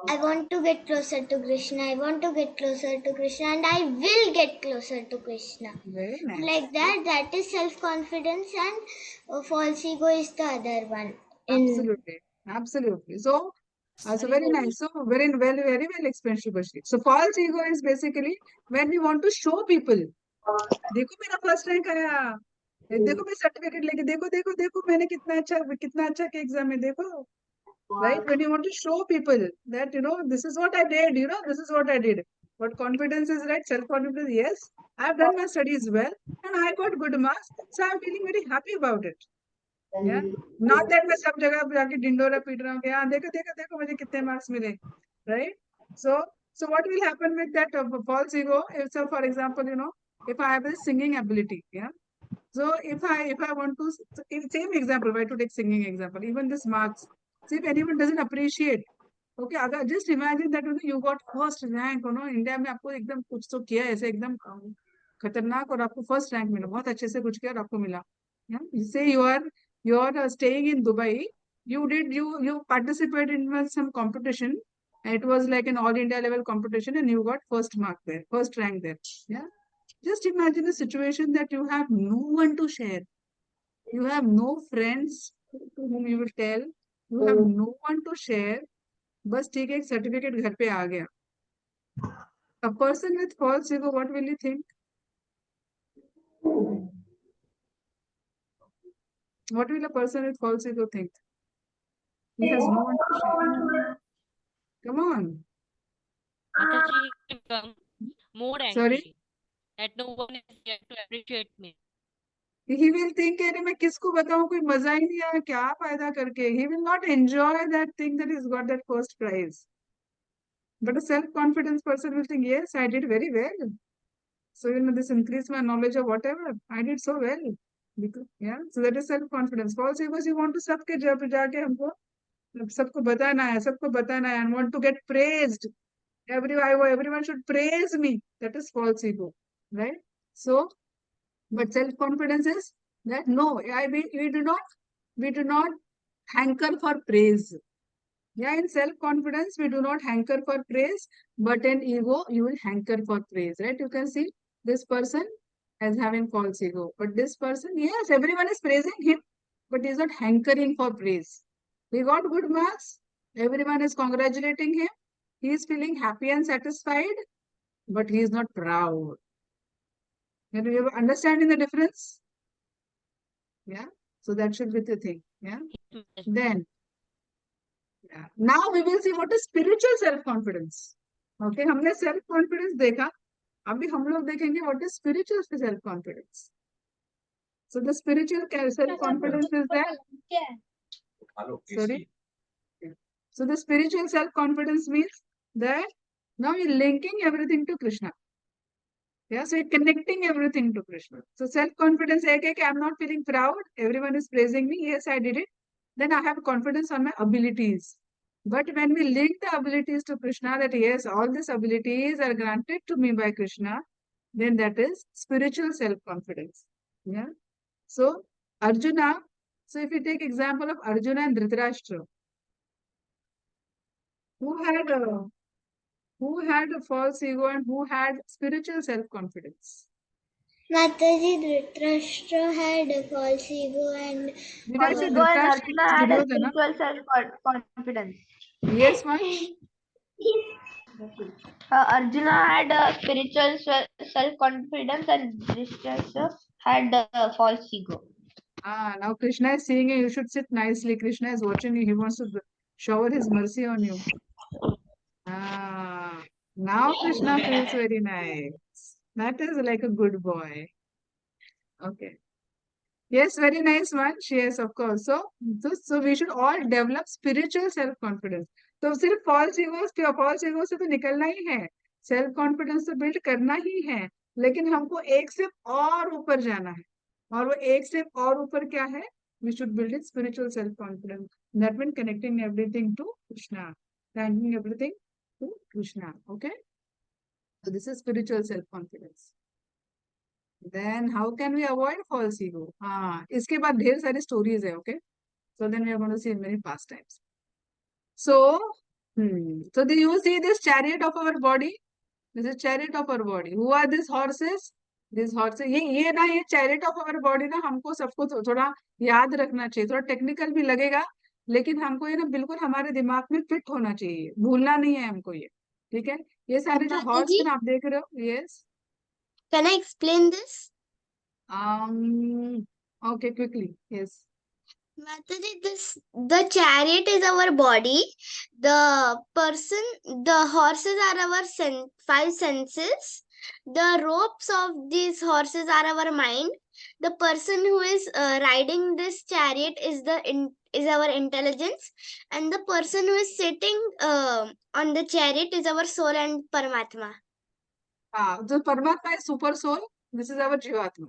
I want to get closer to Krishna, I want to get closer to Krishna, and I will get closer to Krishna. Very nice. Like that is self-confidence, and false ego is the other one. Absolutely. Absolutely. So, very nice. So, very well explained, Shubhashri. So, false ego is basically when we want to show people. देखो मेरा first rank आया, देखो मैं certificate लेके, देखो देखो देखो मैंने कितना अच्छा के एग्जाम में, देखो. Right? When you want to show people that, this is what I did, this is what I did. But confidence is, right? Self-confidence, yes, I've done my studies well and I got good marks. So I'm feeling very happy about it. Yeah. Not that मैं सब जगह पे जाके डिंडोरा पीट रहा हूँ कि हाँ देखो देखो देखो मुझे कितने मार्क्स मिले. Right? So what will happen with that false ego? So for example, if I have a singing ability, yeah. So if I want to, same example, why to take singing example, even this marks. See, if anyone doesn't appreciate, okay, अगर just imagine that you got first rank, India में आपको एकदम कुछ तो किया ऐसे एकदम खतरनाक, और आपको फर्स्ट रैंक मिला, बहुत अच्छे से कुछ किया और आपको मिला. Say you are staying in Dubai, you participated in some competition, and it was like an all India level competition, and you got first mark there, first rank there. Yeah, just imagine a situation that you have no one to share, you have no friends to whom you will tell, you have no one to share. बस ठीक है, एक certificate घर पे आ गया. A person with false ego, what will you think? What will a person with false ego think? He has no one to share. Come on. Mataji, he becomes more Sorry. angry that no one is here to appreciate me. He will think, अरे मैं किसको बताऊं, कोई मजा ही नहीं आया, क्या फायदा करके. He will not enjoy that thing that he's got that first prize. But a self-confidence person will think, yes, I did very well. So, this increased my knowledge of whatever. I did so well. Because, yeah, so that is self-confidence. False ego is you want to सबके जब जाके हमको सबको बताना है, सबको बताना है, and want to get praised. Everyone should praise me. That is false ego, right? So, but self-confidence is that no, we do not hanker for praise. Yeah, in self-confidence, we do not hanker for praise, but in ego, you will hanker for praise, right? You can see this person as having false ego, but this person, yes, everyone is praising him, but he is not hankering for praise. He got good marks, everyone is congratulating him, he is feeling happy and satisfied, but he is not proud. Can you understand the difference? Yeah, so that should be the thing. Yeah, then yeah. Now we will see what is spiritual self-confidence. Okay, हमने self-confidence देखा, अभी हम लोग देखेंगे what is spiritual self-confidence. So the spiritual self-confidence is that. Sorry. Yeah. So the spiritual self-confidence means that now you're linking everything to Krishna. Yeah, so you're connecting everything to Krishna. So self-confidence is that I'm not feeling proud, everyone is praising me, yes, I did it. Then I have confidence on my abilities. But when we link the abilities to Krishna, that yes, all these abilities are granted to me by Krishna, then that is spiritual self-confidence. Yeah. So Arjuna, so if you take example of Arjuna and Dhritarashtra, who had a false ego and who had spiritual self-confidence? Mataji, Dhritarashtra had a false ego and Did I say Ego and Dhritarashtra? Arjuna had a Duryodhana? spiritual self-confidence. Yes, Vansh? Arjuna had a spiritual self-confidence and Dhritarashtra had a false ego. Now Krishna is seeing you. You should sit nicely. Krishna is watching you. He wants to shower his mercy on you. Now Krishna feels very nice. That is like a good boy. Okay. Yes, very nice one. Yes, of course. So we should all develop spiritual self-confidence. तो सिर्फ false ego से तो निकलना ही है. Self confidence तो build करना ही है. लेकिन हमको एक स्टेप और ऊपर जाना है. और वो एक स्टेप और ऊपर क्या है? We should build it spiritual self-confidence. That means connecting everything to Krishna, thanking everything to Krishna. Okay. So this is spiritual self-confidence. Then how can we avoid false ego? इसके बाद ढेर सारी stories है. Okay. So then we are going to see many pastimes. So, so do you see this chariot of our body? This is chariot of our body. Who are these horses? These horses. ये chariot of our body ना हमको सबको थोड़ा याद रखना चाहिए. थोड़ा technical भी लगेगा, लेकिन हमको ये ना बिल्कुल हमारे दिमाग में फिट होना चाहिए. भूलना नहीं है हमको ये. ठीक है? ये सारे जो हॉर्स Mataji, आप देख रहे हो, yes. can I explain this? Okay, quickly. Yes. Mataji, the chariot is our body. The horses are our five senses. The ropes of these horses are our mind. The person who is riding this chariot is our intelligence, and the person who is sitting on the chariot is our soul and Paramatma. The Paramatma is super soul. This is our Jivatma.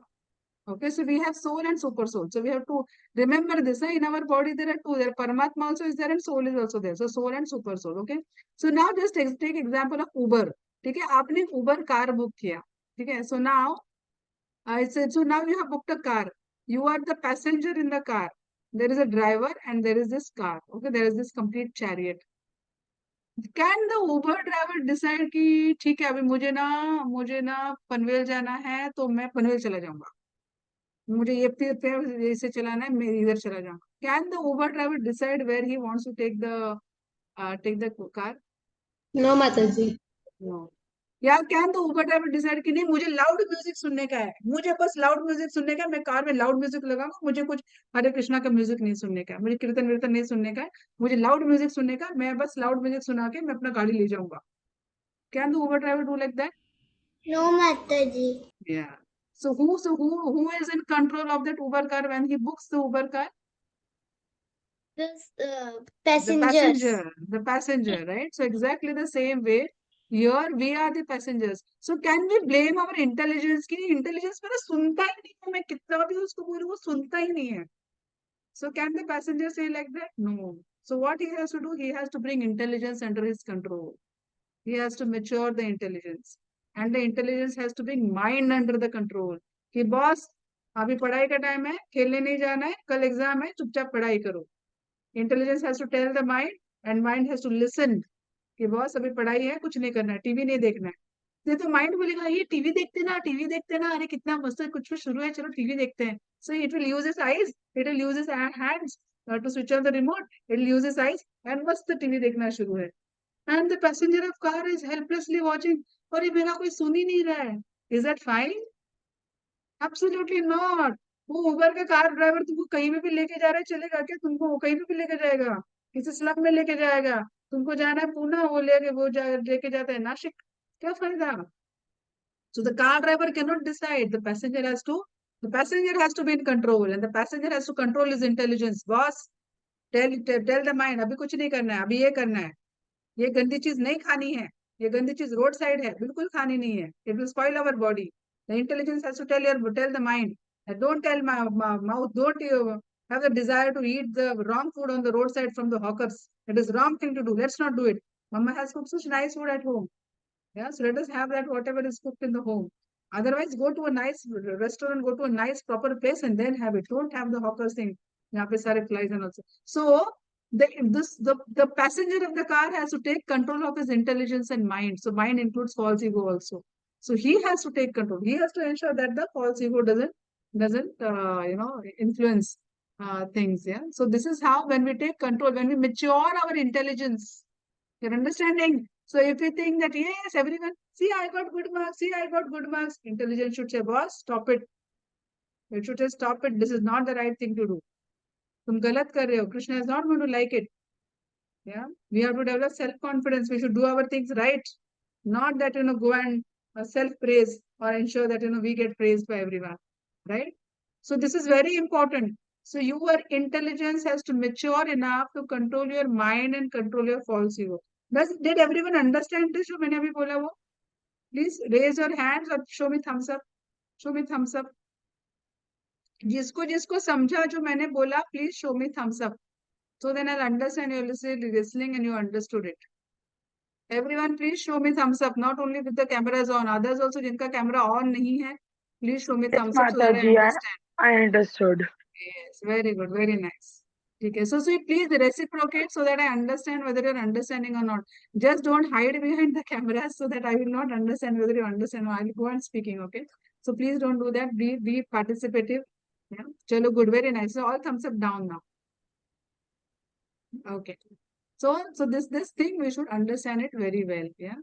Okay, so we have soul and super soul. So we have to remember this. In our body, there are two. There Paramatma also is there and soul is also there. So soul and super soul. Okay. So now just take example of Uber. ठीक है, आपने Uber car book किया. ठीक है. So now I said, so now you have booked a car. You are the passenger in the car. There is a driver and there is this car. Okay, there is this complete chariot. Can the Uber driver decide कि ठीक है अभी मुझे ना पनवेल जाना है तो मैं पनवेल चला जाऊंगा. मुझे ये पे ऐसे चलाना है मैं इधर चला जाऊंगा. Can the Uber driver decide where he wants to take the car? No, Mataji. No. या can the Uber driver decide कि नहीं मुझे लाउड म्यूजिक सुनने का है, मुझे बस लाउड म्यूजिक सुनने का है, मैं कार में लाउड म्यूजिक लगाऊंगा, मुझे कुछ हरे कृष्णा का म्यूजिक नहीं सुनने का है, मुझे कीर्तन वीर्तन नहीं सुनने का है, मुझे लाउड म्यूजिक सुनने का है, मैं बस लाउड म्यूजिक सुना के मैं अपना गाड़ी ले जाऊंगा. Can the Uber driver do like that? No, Mataji. Yeah. So who is in control of that Uber car when he books the Uber car? The The passengers. passenger, right? So exactly the same way, here we are the passengers. So can we blame our intelligence कि intelligence मेरा सुनता ही नहीं है, मैं कितना भी उसको बोलूं वो सुनता ही नहीं है. So can the passenger say like that? No. So what he has to do, he has to bring intelligence under his control. He has to mature the intelligence, and the intelligence has to bring mind under the control. कि boss अभी पढ़ाई का time है, खेलने नहीं जाना है, कल एग्जाम है, चुपचाप पढ़ाई करो. Intelligence has to tell the mind and mind has to listen कि बॉस अभी पढ़ाई है, कुछ नहीं करना है, टीवी नहीं देखना है. नहीं तो माइंड बोलेगा ये टीवी देखते ना, अरे कितना मस्त है, कुछ भी शुरू है, चलो टीवी देखते हैं. So it will use its eyes, it will use its hands to switch on the remote, it will use its eyes and मस्त टीवी देखना शुरू है. And the passenger of car is helplessly watching, और ये मेरा कोई सुन ही नहीं रहा है. Is that fine? Absolutely not. वो उबर का कार ड्राइवर तुमको कहीं पे भी लेके जा रहा है, चलेगा क्या? तुमको वो कहीं पे भी लेके जाएगा, किसी स्लम में लेके जाएगा. तुमको जाना है पूना, वो लेके जाता है नासिक, क्या फायदा? So the car driver cannot decide. The passenger has to be in control, and the passenger has to control his intelligence. Boss, tell the mind, अभी कुछ नहीं करना है, अभी ये करना है. ये गंदी चीज नहीं खानी है, ये गंदी चीज रोड साइड है, बिल्कुल खानी नहीं है. It will spoil our body. The intelligence has to tell the mind. Don't tell my mouth. Don't have the desire to eat the wrong food on the roadside from the hawkers. It is wrong thing to do. Let's not do it. Mama has cooked such nice food at home. Yeah, so let us have that whatever is cooked in the home. Otherwise, go to a nice restaurant, go to a nice proper place, and then have it. Don't have the hawkers thing. यहाँ पे सारे flies and also. So the passenger of the car has to take control of his intelligence and mind. So mind includes false ego also. So he has to take control. He has to ensure that the false ego doesn't influence things. Yeah. So this is how when we take control, when we mature our intelligence, you're understanding. So if you think that yes, everyone, see I got good marks, see I got good marks, intelligence should say, boss, stop it. It should say, stop it. This is not the right thing to do. तुम गलत कर रहे हो. Krishna is not going to like it. Yeah, we have to develop self-confidence. We should do our things right, not that go and self-praise or ensure that we get praised by everyone, right? So this is very important. So your intelligence has to mature enough to control your mind and control your false ego. Did everyone understand this? जो मैंने अभी बोला वो? Please raise your hands or show me thumbs up. Show me thumbs up. जिसको जिसको समझा जो मैंने बोला, please show me thumbs up. So then I'll understand you're listening and you understood it. Everyone, please show me thumbs up. Not only with the cameras on, others also जिनका camera on नहीं है, please show me Yes, thumbs up so that I Mataji, understand. I understood. Yes, very good, very nice. Okay, so please reciprocate so that I understand whether you're understanding or not. Just don't hide behind the cameras so that I will not understand whether you understand. I'll go on speaking, okay? So please don't do that. Be participative. Yeah, chalo, good, very nice. So all thumbs up down now. Okay. So this thing we should understand it very well. Yeah.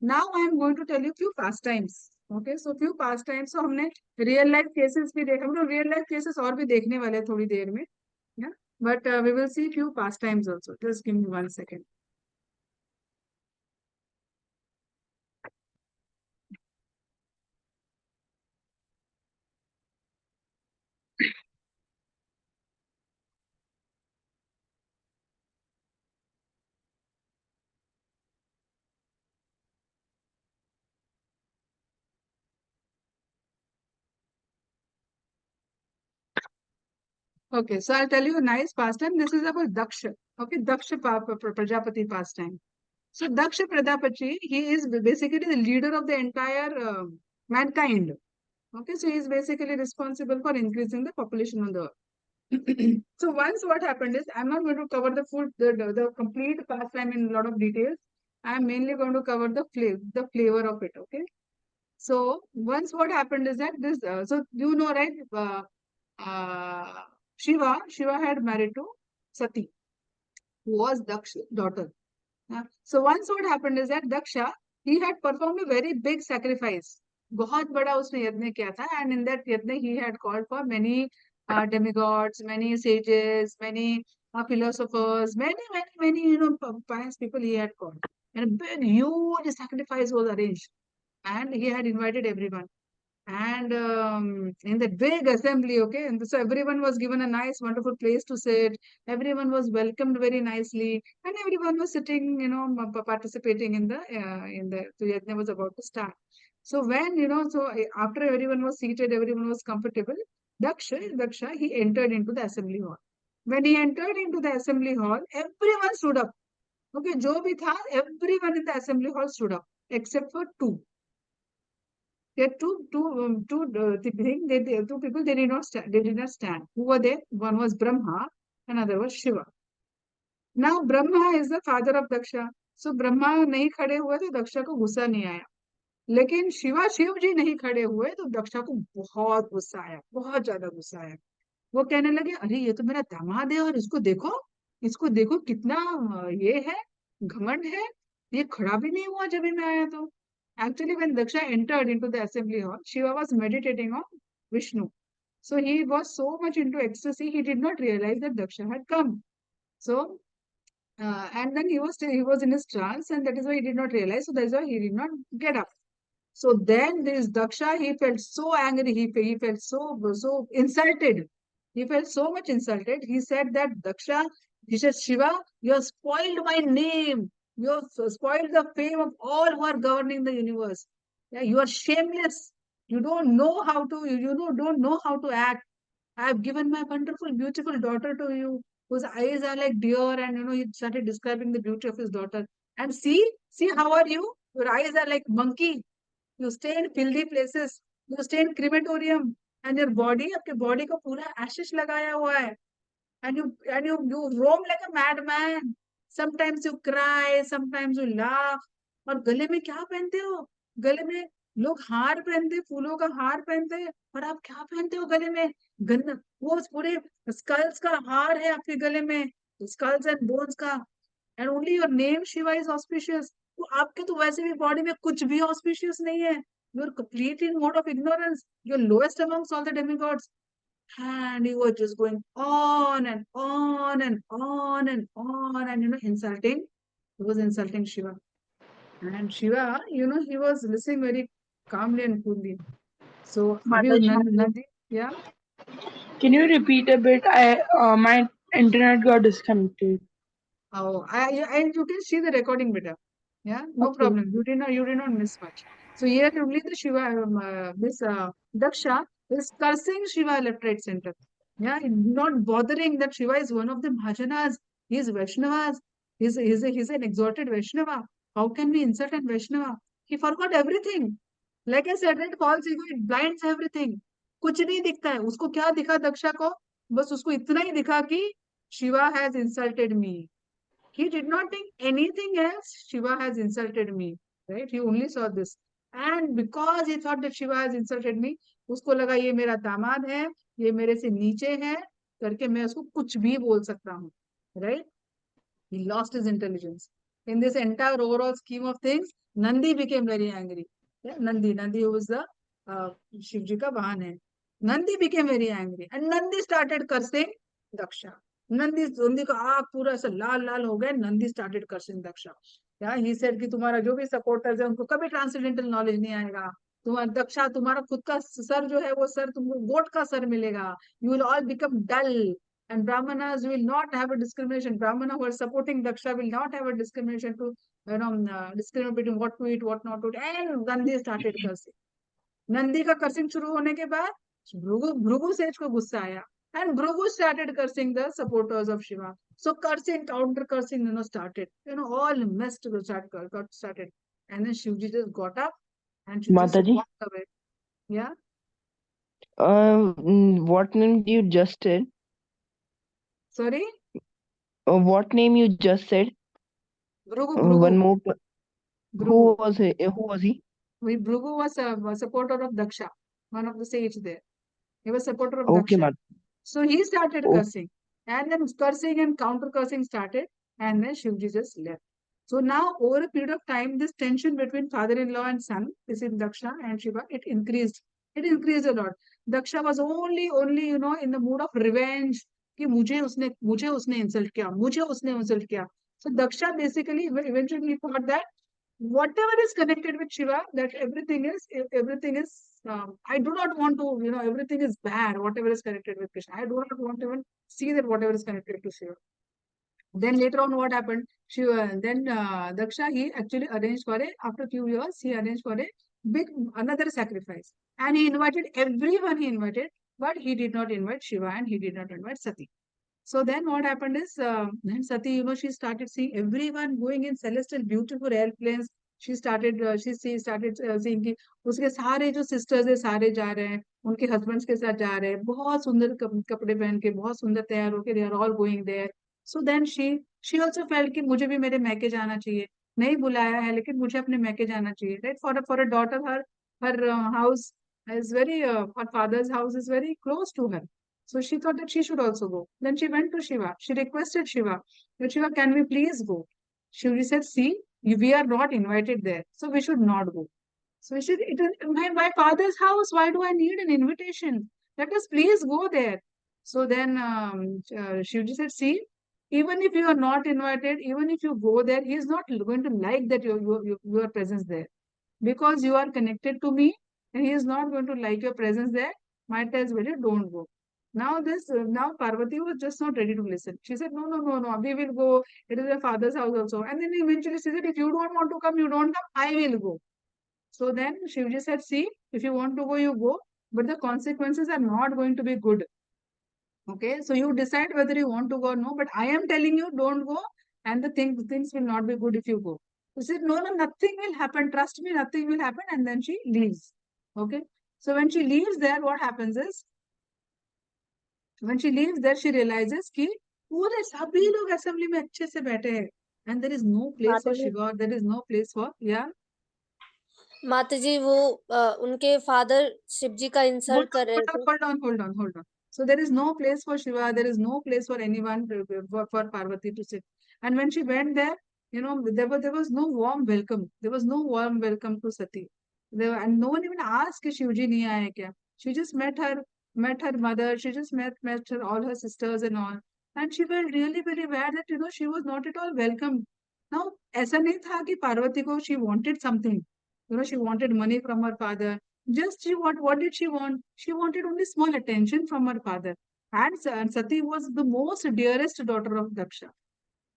Now I am going to tell you few pastimes. Okay, so few pastimes. So हमने real life cases भी देखे, हम लोग real life cases और भी देखने वाले हैं थोड़ी देर में. Yeah, but we will see few pastimes also. Just give me 1 second. Okay, so I'll tell you a nice pastime. This is about Daksha. Okay, Daksha Prajapati pastime. So Daksha Prajapati, he is basically the leader of the entire mankind. Okay, so he is basically responsible for increasing the population on the earth. So once what happened is, I'm not going to cover the complete pastime in a lot of details. I'm mainly going to cover the flavor of it. Okay. So once what happened is that this, so you know, right? Uh, Shiva had married to Sati, who was Daksha's daughter. So once what happened is that Daksha, he had performed a very big sacrifice. बहुत बड़ा उसने यज्ञ किया था, and in that यज्ञ he had called for many demigods, many sages, many philosophers, many pious people he had called, and a big huge sacrifice was arranged, and he had invited everyone. And in the big assembly, okay, and so everyone was given a nice, wonderful place to sit. Everyone was welcomed very nicely, and everyone was sitting, participating the yajna was about to start. So when after everyone was seated, everyone was comfortable. Daksha, he entered into the assembly hall. When he entered into the assembly hall, everyone stood up. Okay, जो भी था, everyone in the assembly hall stood up except for two. There are two people. They did not stand. They did not stand. Who were they? One was Brahma, another was Shiva. Now Brahma is the father of Daksha. So Brahma नहीं खड़े हुए तो दक्षा को गुस्सा नहीं आया. लेकिन शिव जी नहीं खड़े हुए तो दक्षा को बहुत गुस्सा आया, बहुत ज्यादा गुस्सा आया. वो कहने लगे, अरे ये तो मेरा दामाद है और इसको देखो कितना ये है, घमंड है, ये खड़ा भी नहीं हुआ जब भी मैं आया तो. Actually, when Daksha entered into the assembly hall, Shiva was meditating on Vishnu. So he was so much into ecstasy, he did not realize that Daksha had come. So, and then he was in his trance, and that is why he did not realize. So that is why he did not get up. So then this Daksha, he felt so angry. He felt so insulted. He felt so much insulted. He said that he said, Shiva, you have spoiled my name. You have spoiled the fame of all who are governing the universe. Yeah, you are shameless. You don't know how to. Don't know how to act. I have given my wonderful, beautiful daughter to you, whose eyes are like deer, and he started describing the beauty of his daughter. And see, how are you? Your eyes are like monkey. You stay in filthy places. You stay in crematorium, and your body, आपके body को पूरा ashes लगाया हुआ है. And you roam like a madman. Sometimes you cry, sometimes you laugh. और गले में क्या पहनते हो? गले में लोग हार पहनते, फूलों का हार पहनते, और आप क्या पहनते हो गले में? गन्ना, वो पूरे स्कल्स का हार है आपके गले में, स्कल्स एंड बोन्स का. And only your name Shiva is auspicious. तो आपके तो वैसे भी बॉडी में कुछ भी ऑस्पिशियस नहीं है. You are completely in mode of ignorance. You are lowest amongst all the demigods. And he was just going on and on and on and on, and insulting. He was insulting Shiva. And Shiva, he was listening very calmly and coolly. So abhi Mataji, Nandi, yeah. can you repeat a bit? My internet got disconnected. Oh, and you can see the recording better. Yeah, no Okay. problem. You did not miss much. So here only the Shiva, this Daksha is cursing Shiva left, right, center. Yeah, not bothering that Shiva is one of the Mahajanas. He is Vaishnavas. He's an exalted Vaishnava. How can we insult an Vaishnava? He forgot everything. Like I said, right, false ego, it blinds everything. कुछ नहीं दिखता है. उसको क्या दिखा दक्षा को? बस उसको इतना ही दिखा कि Shiva has insulted me. He did not think anything else. Shiva has insulted me, right? He only saw this. And because he thought that Shiva has insulted me, उसको लगा ये मेरा दामाद है, ये मेरे से नीचे है, करके मैं उसको कुछ भी बोल सकता हूँ, right? He lost his intelligence. In this entire overall scheme of things, Nandi became very angry. Yeah, Nandi who was the Shivji ka vahan hai. Nandi became very angry, and Nandi started cursing Daksha. Nandi का आग पूरा ऐसा लाल लाल हो गया. Nandi started cursing Daksha. या he said कि तुम्हारा जो भी सपोर्टर्स है उनको कभी ट्रांसडेंटल नॉलेज नहीं आएगा. तुम्हारा दक्षा, तुम्हारा खुद का सर जो है वो सर तुमको गोट का सर मिलेगा. You will all become dull. And Brahmanas will not have a discrimination. Brahmana who are supporting Daksha will not have a discrimination to, discriminate between what to eat, what not to eat. And Nandi started cursing. Nandi का cursing शुरू होने के बाद भृगु सेठ को गुस्सा आया. And Bhrigu started cursing the supporters of Shiva. So cursing, counter cursing, started. All messed got started. And then Shivji just got up and she just Mataji, walked away. Yeah. what name you just said? Sorry? What name you just said? Bhrigu, One Bhrigu, more. Bhrigu. Who was he? Who was he? Bhrigu was a supporter of Daksha, one of the sage there. He was supporter of Okay, Daksha. Mat. So he started Oh, cursing. And then cursing and counter cursing started. And then Shivji just left. So now, over a period of time, this tension between father-in-law and son, this is Daksha and Shiva, it increased. It increased a lot. Daksha was only, in the mood of revenge. कि मुझे उसने insult किया, मुझे उसने insult किया. So Daksha basically eventually thought that whatever is connected with Shiva, that everything is. I do not want to, everything is bad. Whatever is connected with Krishna, I do not want to even see that whatever is connected to Shiva. Then later on, what happened? Then Daksha, he actually arranged for a, after a few years, he arranged for a big another sacrifice, and he invited everyone. He invited, but he did not invite Shiva and he did not invite Sati. So then what happened is, then Sati, she started seeing everyone going in celestial, beautiful airplanes. She started seeing कि उसके सारे जो sisters है सारे जा रहे हैं, उनके husbands के साथ जा रहे हैं, बहुत सुंदर कपड़े पहन के, बहुत सुंदर तैयार होके, they are all going there. So then she also felt कि मुझे भी मेरे मैके जाना चाहिए. नहीं बुलाया है लेकिन मुझे अपने मैके जाना चाहिए. Right? For a daughter, her house is very her father's house is very close to her. So she thought that she should also go. Then she went to Shiva. She requested Shiva, that Shiva, can we please go? Shiva said, see, we are not invited there, so we should not go. So he said, it is my father's house. Why do I need an invitation? Let us please go there. So then Shivji said, see, even if you are not invited, even if you go there, he is not going to like that your presence there, because you are connected to me, and he is not going to like your presence there. Might as well you don't go. Now Parvati was just not ready to listen. She said, no, no, no, no, we will go. It is your father's house also. And then eventually she said, if you don't want to come, you don't come, I will go. So then Shivji said, see, if you want to go, you go, but the consequences are not going to be good. Okay, so you decide whether you want to go or no, but I am telling you, don't go, and the things will not be good if you go. She said, no, no, nothing will happen. Trust me, nothing will happen. And then she leaves. Okay, so when she leaves there, what happens is, when she leaves there, she realizes कि पूरे सभी लोग assembly में अच्छे से बैठे हैं, and there is no place for माताजी Shiva. There is no place for माताजी वो उनके फादर शिव जी का इंसल्ट कर रहे थे. hold on. So there is no place for Shiva. There is no place for anyone for Parvati to sit. And when she went there, there was no warm welcome. There was no warm welcome to Sati. And no one even asked कि शिवजी नहीं आए क्या. She just met her mother. She just met her all her sisters and all. And she felt really very bad that she was not at all welcome. Now ऐसा नहीं था कि पार्वती को she wanted something. She wanted money from her father. Just what did she want? She wanted only small attention from her father. And Sati was the most dearest daughter of Daksha.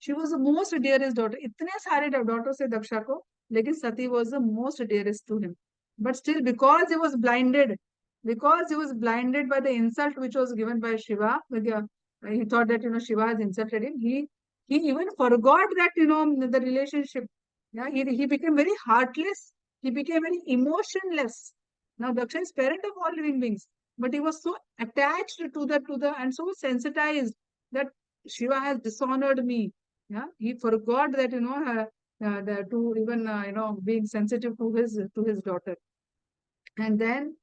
She was the most dearest daughter. इतने सारे daughters से दक्षा को, लेकिन Sati was the most dearest to him. But still, because he was blinded by the insult which was given by Shiva, he thought that Shiva has insulted him. He even forgot that the relationship. Yeah, he became very heartless. He became very emotionless. Now Daksha is parent of all living beings, but he was so attached to the and so sensitized that Shiva has dishonored me. Yeah, he forgot that to even being sensitive to his daughter. And then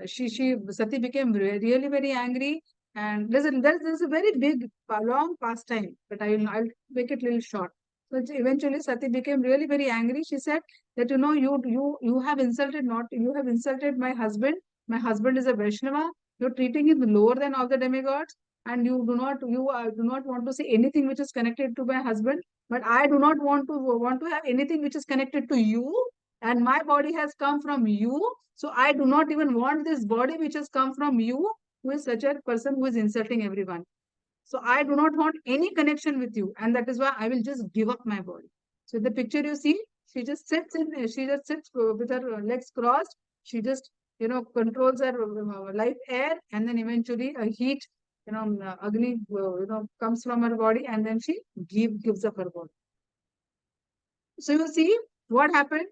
she Sati became really very angry. And there's a very big long pastime, but I'll make it little short. So eventually Sati became really very angry. She said that you have insulted my husband. My husband is a Vaishnava. You're treating him lower than all the demigods, and you do not want to say anything which is connected to my husband. But I do not want to have anything which is connected to you, and my body has come from you. So I do not even want this body which has come from you, who is such a person who is insulting everyone. So I do not want any connection with you, and that is why I will just give up my body. So the picture you see, she just sits with her legs crossed. She just controls her life air, and then eventually a heat Agni, comes from her body, and then she gives up her body. So you see what happened.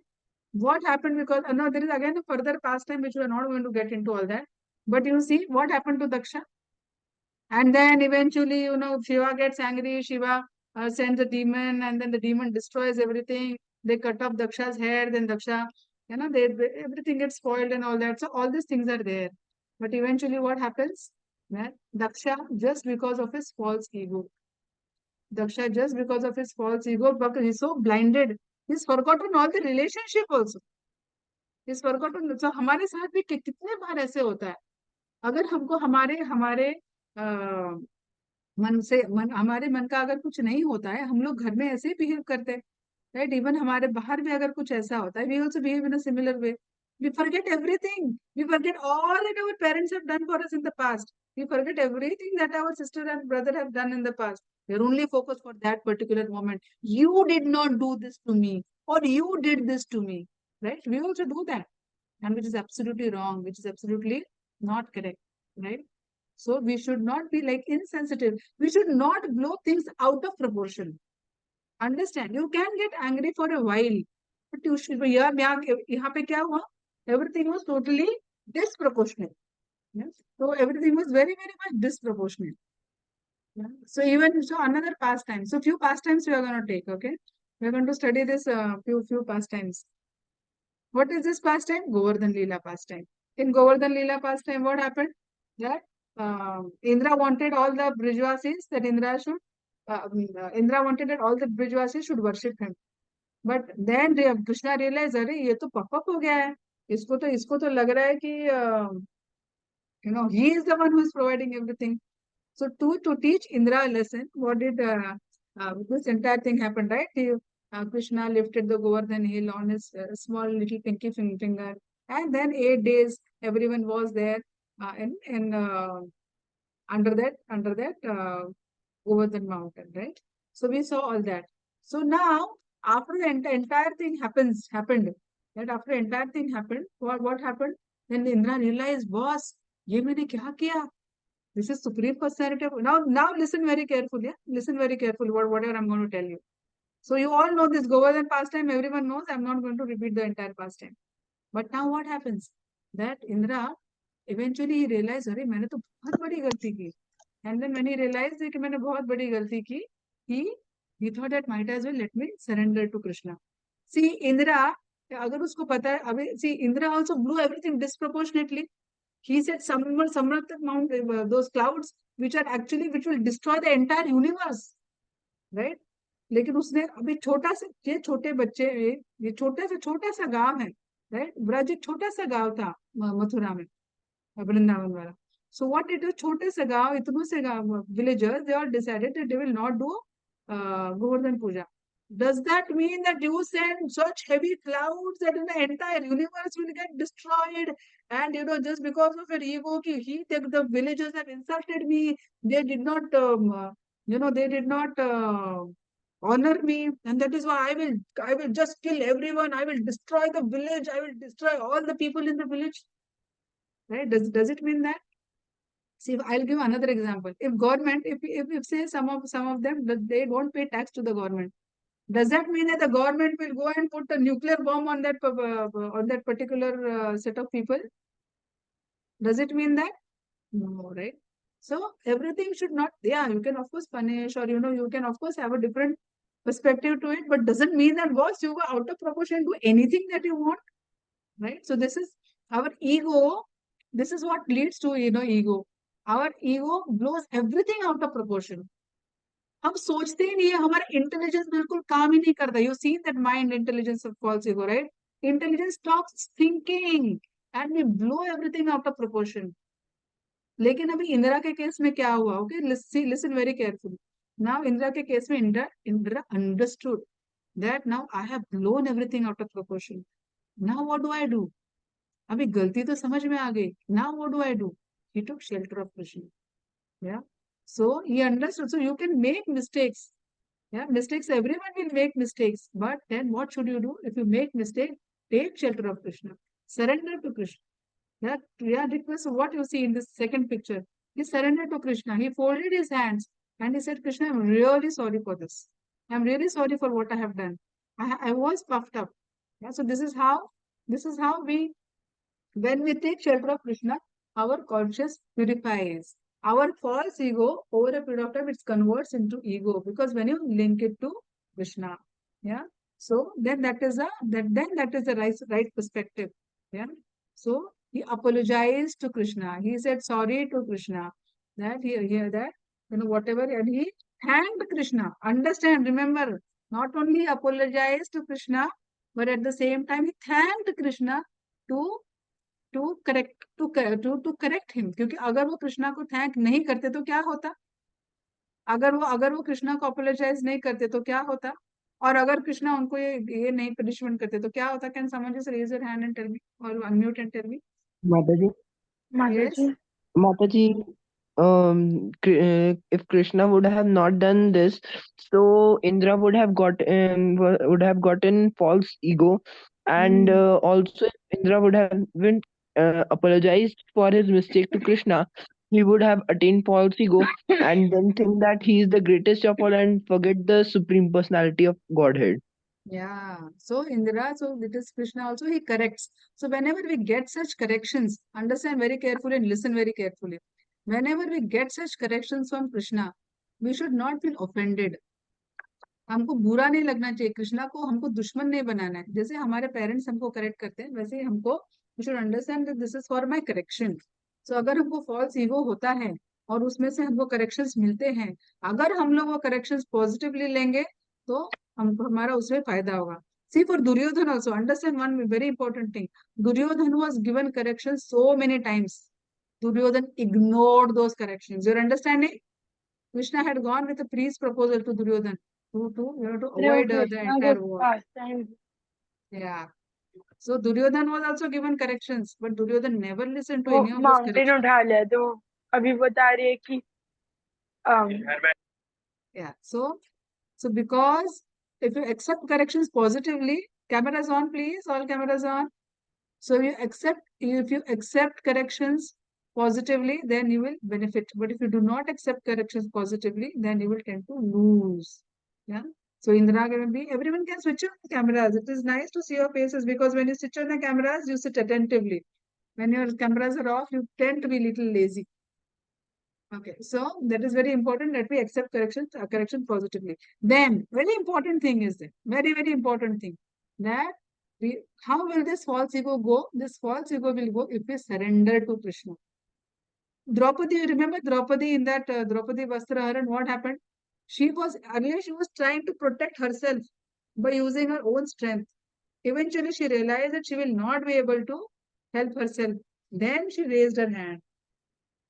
What happened, because now there is again a further pastime which we are not going to get into all that. But you see what happened to Daksha. And then eventually, Shiva gets angry. Shiva sends a demon, and then the demon destroys everything. They cut off Daksha's hair. Then Daksha, everything gets spoiled and all that. So all these things are there. But eventually, what happens? That Daksha, just because of his false ego, because he's so blinded, he's forgotten all the relationship also. He's forgotten. So हमारे साथ भी कितने बार ऐसे होता है. अगर हमको हमारे हमारे हमारे मन का अगर कुछ नहीं होता है, हम लोग घर में ऐसे ही बिहेव करते हैं, राइट. इवन हमारे बाहर में अगर कुछ ऐसा होता है, we also behave in a similar way. We forget everything. We forget all that our parents have done for us in the past. We forget everything that our sister and brother have done in the past. We're only focused for that particular moment. You did not do this to me, or you did this to me, right? We also do that, and which is absolutely wrong, which is absolutely not correct, right? So we should not be like insensitive. We should not blow things out of proportion. Understand? You can get angry for a while, but you should. यहाँ पे क्या हुआ? Everything was totally disproportionate. Yes. So everything was very, very much disproportionate. Yeah. So another pastime. So few pastimes we are going to take. Okay, we are going to study this few pastimes. What is this pastime? Govardhan Leela pastime. In Govardhan Leela pastime, what happened? That Indra wanted all the Brijvasis that Indra wanted that all the Brijvasis should worship him. But then Krishna realized, अरे ये तो पक हो गया है. इसको तो लग रहा है कि he is the one who is providing everything. So to teach Indra a lesson, what did this entire thing happen, right? Krishna lifted the Govardhan hill on his small little pinky finger, and then 8 days everyone was there in under that Govardhan mountain, right? So we saw all that. So now after the entire thing happened, that after the entire thing happened, what happened? Then Indra realized, boss, ये मैंने क्या किया? This is supreme personality. Now listen very carefully. Yeah? Listen very carefully whatever I'm going to tell you. So you all know this Govardhan pastime. Everyone knows. I'm not going to repeat the entire pastime. But now what happens? That Indra eventually he realized, अरे मैंने तो बहुत बड़ी गलती की. And then when he realized कि मैंने बहुत बड़ी गलती की, he thought that might as well let me surrender to Krishna. See Indra, अगर उसको पता है, अभी see Indra also blew everything disproportionately. He said Samrat Mount, those clouds which will destroy the entire universe, right? लेकिन उसने अभी ये छोटे बच्चे, ये छोटा सा गांव है, right? ब्रज एक छोटा सा गांव था मथुरा में, वृंदावन वाला. So what did the छोटे से गांव, इतनों से गांव villagers, they all decided that they will not do Govardhan Puja. Does that mean that you send such heavy clouds that the entire universe will get destroyed? And just because of your ego, the villagers have insulted me. They did not, honor me, and that is why I will just kill everyone. I will destroy the village. I will destroy all the people in the village. Right? Does it mean that? See, I'll give another example. If government, if say some of them, they don't pay tax to the government, does that mean that the government will go and put a nuclear bomb on that particular set of people? Does it mean that? No, right? So everything should not. Yeah, you can of course punish, or you can of course have a different perspective to it, but doesn't mean that boss you go out of proportion do anything that you want, right? So this is our ego. This is what leads to ego. Our ego blows everything out of proportion. हम सोचते ही नहीं है, हमारा intelligence बिल्कुल काम ही नहीं करता. You see that mind intelligence of false ego, right? Intelligence stops thinking and we blow everything out of proportion. लेकिन अभी इंदिरा के केस में क्या हुआ? Okay, listen very carefully. Now Indira के केस में Indira understood that now I have blown everything out of proportion. Now what do I do? अभी गलती तो समझ में आ गई. Now what do I do? He took shelter of Krishna. Yeah. So he understood. So you can make mistakes. Yeah, mistakes. Everyone will make mistakes. But then what should you do? If you make mistake, take shelter of Krishna. Surrender to Krishna. Yeah, request. So what you see in this second picture? He surrendered to Krishna. He folded his hands and he said, Krishna, I'm really sorry for this. I'm really sorry for what I have done. I was puffed up. Yeah, so this is how we, when we take shelter of Krishna, our conscious purifies. Our false ego, over a period of time, it converts into ego because when you link it to Krishna, yeah. So then that is the right perspective. Yeah. So he apologized to Krishna. He said sorry to Krishna. That here that whatever, and he thanked Krishna. Understand? Remember, not only apologized to Krishna, but at the same time he thanked Krishna to to correct him, क्योंकि अगर वो कृष्णा को thank नहीं करते तो क्या होता, अगर वो कृष्णा को अपोलोजाइज नहीं करते तो क्या होता, और अगर कृष्णा उनको ये नहीं पनिशमेंट करते तो क्या होता. Can someone just raise your hand and tell me और unmute and tell me. Mataji, yes. Mataji, if Krishna would have not done this, so Indra would have gotten false ego, and also if Indra would have been apologized for his mistake to Krishna, he would have attained false ego and then think that he is the greatest of all and forget the supreme personality of Godhead. Yeah. So Indra, so it is Krishna also, he corrects. So whenever we get such corrections, understand very carefully and listen very carefully. Whenever we get such corrections from Krishna, we should not feel offended. हमको बुरा नहीं लगना चाहिए. कृष्णा को हमको दुश्मन नहीं बनाना है. जैसे हमारे पेरेंट्स हमको करेक्ट करते हैं, वैसे ही हमको we should understand that this is for my correction. So अगर हमको फॉल्स ईगो होता है और उसमें से हमको करेक्शंस मिलते हैं, अगर हम लोग वो करेक्शंस पॉजिटिवली लेंगे तो हमको हमारा उसमें फायदा होगा. See, for Duryodhan also, understand one very important thing. Duryodhan was given corrections so many times. Duryodhan ignored those corrections. You're understanding? Krishna had gone with a priest proposal to Duryodhan to avoid the entire war. Yeah. So Duryodhan was also given corrections, but Duryodhan never listened to any of those corrections. उठा लिया तो अभी बता रही है कि Yeah. So because if you accept corrections positively, cameras on, please, all cameras on. So if you accept corrections positively, then you will benefit. But if you do not accept corrections positively, then you will tend to lose. Yeah. So Indira can be, everyone can switch on the cameras. It is nice to see your faces because when you switch on the cameras, you sit attentively. When your cameras are off, you tend to be a little lazy. Okay, so that is very important that we accept correction positively. Then, very important thing is that, very, very important thing, that how will this false ego go? This false ego will go if we surrender to Krishna. Draupadi, you remember Draupadi in that Draupadi Vastraharan, what happened? Earlier she was trying to protect herself by using her own strength. Eventually she realized that she will not be able to help herself. Then she raised her hand.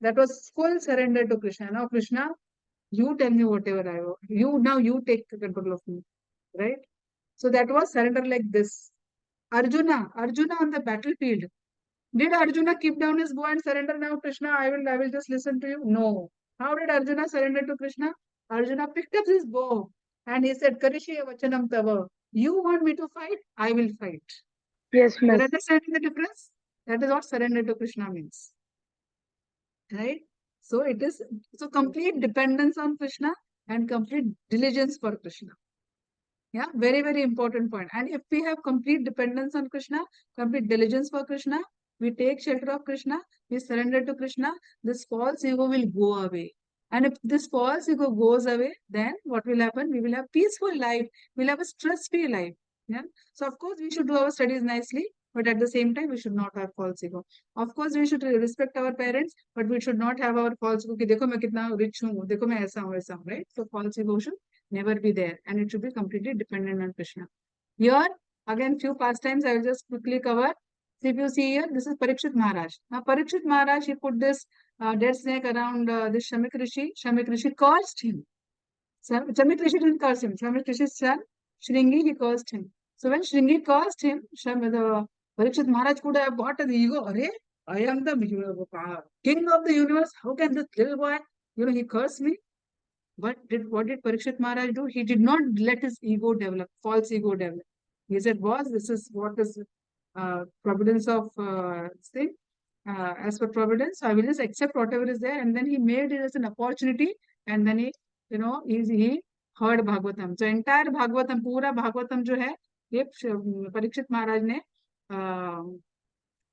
That was full surrender to Krishna. Now, Krishna, you tell me whatever I want. You take control of me. Right? So that was surrender like this. Arjuna on the battlefield. Did Arjuna keep down his bow and surrender? Now, Krishna, I will just listen to you? No. How did Arjuna surrender to Krishna? Arjuna picked up his bow and he said, Karishiya vachanam tava. You want me to fight? I will fight. yes, You're miss. understanding the difference? That is what surrender to Krishna means. Right? So it is complete dependence on Krishna and complete diligence for Krishna. Yeah, very, very important point. And if we have complete dependence on Krishna, complete diligence for Krishna, we take shelter of Krishna, we surrender to Krishna, this false ego will go away. And if this false ego goes away, then what will happen? We will have peaceful life. We'll have a stress-free life. Yeah. So of course we should do our studies nicely, but at the same time we should not have false ego. Of course we should respect our parents, but we should not have our false ego. कि देखो मैं कितना rich हूँ, देखो मैं ऐसा हूँ वैसा हूँ, right? So false ego should never be there, and it should be completely dependent on Krishna. Here again few pastimes I will just quickly cover. So if you see here, this is Parikshit Maharaj. Now Parikshit Maharaj, he put this dead snake around this Shamik Rishi. Shamik Rishi cursed him. Shamik Rishi didn't curse him. Shamik Rishi's son Shringi, he cursed him. So when Shringi cursed him, Parikshit Maharaj could have got the ego. Arey, I am the king of the universe. How can this little boy, he cursed me? What did Parikshit Maharaj do? He did not let his ego develop, false ego develop. He said, boss, this is what is providence of this thing. as per providence. So I will just accept whatever is there. And then he made it as an opportunity. And then he, he heard Bhagavatam. So entire Bhagavatam, पूरा Bhagavatam जो है, ये परीक्षित महाराज ने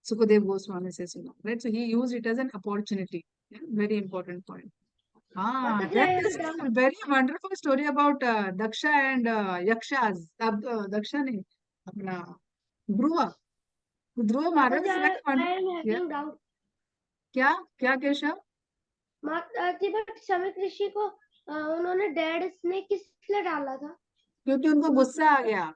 Sukadev Goswami से सुना. Right? So he used it as an opportunity. Yeah? Very important point. Mataji, Then I have this a is doubt. a very wonderful story about Daksha and Yakshas. Daksha नहीं, अपना Dhruva. Dhruva Maharaj Mataji, is very I wonderful. am Yeah. having doubt. क्या केशव? माताजी, but समित ऋषि को उन्होंने dead snake किस लिए डाला था? क्योंकि उनको गुस्सा आ गया,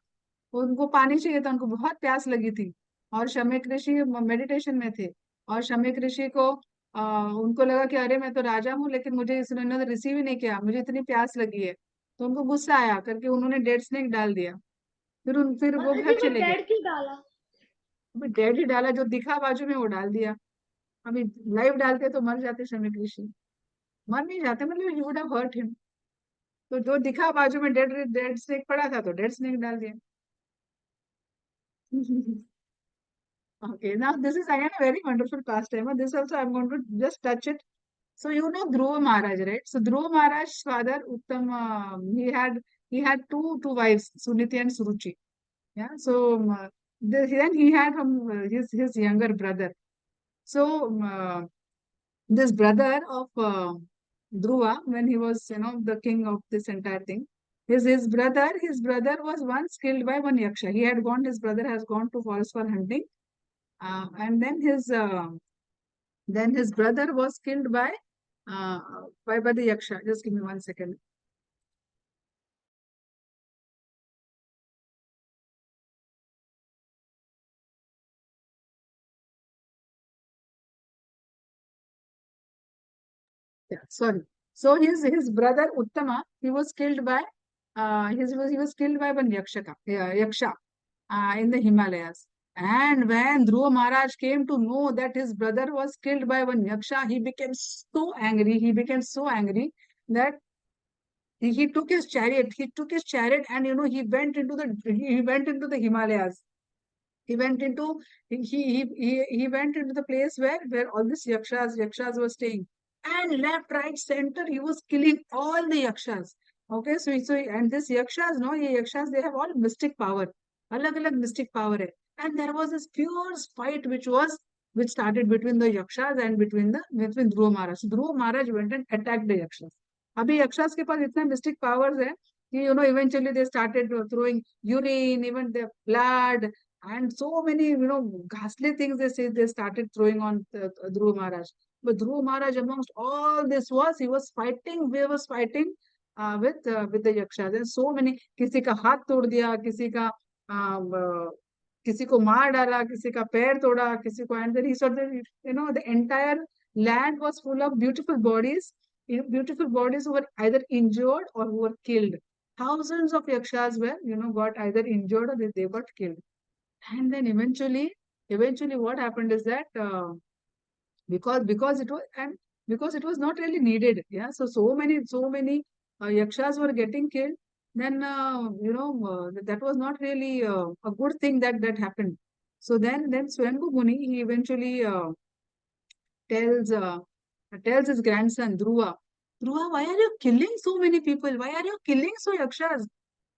उनको पानी चाहिए था, उनको बहुत प्यास लगी थी, और शमीक ऋषि मेडिटेशन में थे, और शमीक ऋषि को उनको लगा कि अरे मैं तो राजा हूँ, लेकिन मुझे इन्होंने रिसीव ही नहीं किया, मुझे इतनी प्यास लगी है, तो उनको गुस्सा आया करके उन्होंने डेड स्नेक डाल दिया। फिर वो घर माताजी, बट चले गए। डेड क्यों डाला? अभी डेड ही डाला, जो दिखा बाजू में वो डाल दिया। अभी लाइव डालते तो मर जाते शमीक ऋषि, मर नहीं जाते, मतलब you would have hurt him. तो जो दिखा बाजू में डेड डेड स्नेक पड़ा था, तो डेड स्नेक डाल दिया। Okay, now this is again a very wonderful pastime. This also I'm going to just touch it. So you know Dhruva Maharaj, right? So Dhruva Maharaj's father Uttam, he had two wives, Suniti and Suruchi. Yeah. So then he had his younger brother. So this brother of Dhruva, when he was the king of this entire thing, his brother was once killed by one yaksha. His brother has gone to forest for hunting, and then his brother was killed uh, by the yaksha. Just give me 1 second. Yeah, sorry. So his brother Uttama, he was killed by he was killed by one yaksha in the Himalayas. And when Dhruva Maharaj came to know that his brother was killed by one yaksha, he became so angry. He became so angry that he took his chariot. He took his chariot, and he went into the Himalayas. He went into he went into the place where all these yakshas were staying, and left, right, center, he was killing all the yakshas. Okay, so and this yakshas, no, ye yakshas, they have all mystic power, alag alag mystic power hai. And there was this fierce fight which started between the yakshas and between Dhruva Maharaj. So Dhruva Maharaj went and attacked the yakshas. अभी यक्षास के पास इतना mistake powers है कि eventually they started throwing urine, even the blood, and so many ghastly things they started throwing on Dhruva Maharaj. But Dhruva Maharaj, amongst all this, he was fighting with the yakshas, and so many, किसी का हाथ तोड़ दिया, किसी को मार डाला, किसी का पैर तोड़ा, किसी को, and then he saw that the entire land was full of beautiful bodies who were either injured or who were killed. Thousands of yakshas were got either injured or they got killed. And then eventually what happened is that because it was not really needed, yeah, so many yakshas were getting killed, then that was not really a good thing that happened. So then Swayambhu Muni, he eventually tells uh, tells his grandson Dhruva, why are you killing so many people? Why are you killing so yakshas?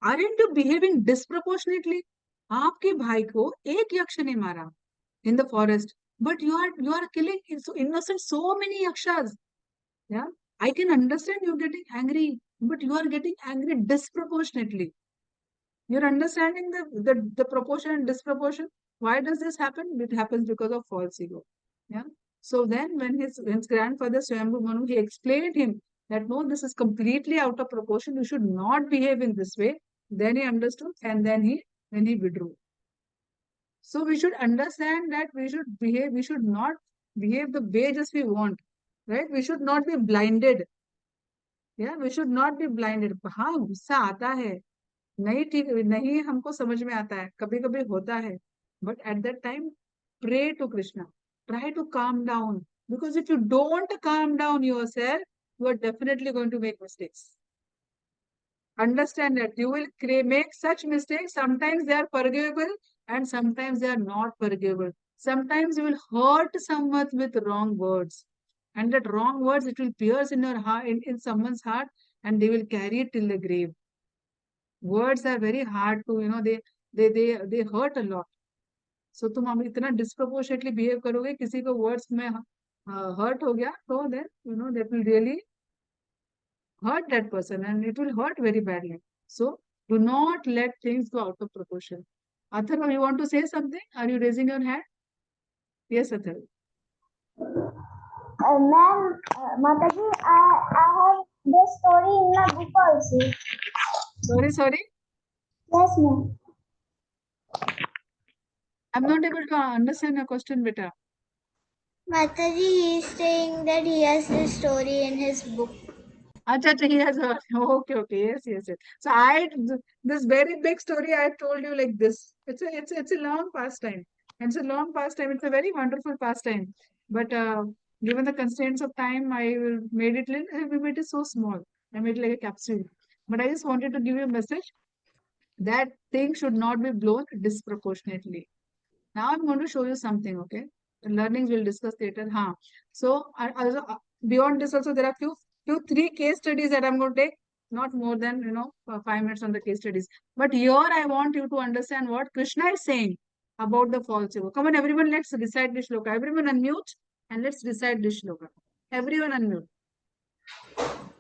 Aren't you behaving disproportionately? आपके भाई को एक यक्ष ने मारा in the forest, but you are killing so innocent, so many yakshas. Yeah, I can understand you getting angry, but you are getting angry disproportionately. You're understanding the proportion and disproportion. Why does this happen? It happens because of false ego. Yeah. So then when his grandfather Swayambhu Manu, he explained him that no, this is completely out of proportion. You should not behave in this way. Then he understood, and then he withdrew. So we should understand that we should not behave the way just we want, right? We should not be blinded. Yeah, we should not be blinded. हाँ, गुस्सा आता है, नहीं ठीक, नहीं हमको समझ में आता है, कभी कभी होता है, but at that time pray to Krishna, try to calm down, because if you don't calm down yourself, you are definitely going to make mistakes. Understand that you will make such mistakes. Sometimes they are forgivable and sometimes they are not forgivable. Sometimes you will hurt someone with wrong words. And that wrong words, it will pierce in your heart, in someone's heart, and they will carry it till the grave. Words are very hard to, they hurt a lot. So तुम हम इतना disproportionately behave करोगे, किसी को words में hurt हो गया, तो then, that will really hurt that person and it will hurt very badly. So do not let things go out of proportion. Atharva, you want to say something? Are you raising your hand? Yes, Atharva. Ma'am, Mataji, I have this story in my book also. Sorry. Yes, ma'am. I'm not able to understand your question, beta. Mataji, he is saying that he has this story in his book. Acha, he has heard. Okay. Yes. So this very big story I told you like this. It's a long pastime. It's a long pastime. It's a very wonderful pastime. But given the constraints of time, I will made it made it so small. I made it like a capsule. But I just wanted to give you a message that things should not be blown disproportionately. Now I'm going to show you something, okay? The learnings we'll discuss later. So also, beyond this also there are three case studies that I'm going to take, not more than 5 minutes on the case studies. But here I want you to understand what Krishna is saying about the false ego. Come on, everyone, let's recite this shloka. Everyone unmute and let's recite this shloka. Everyone unmute.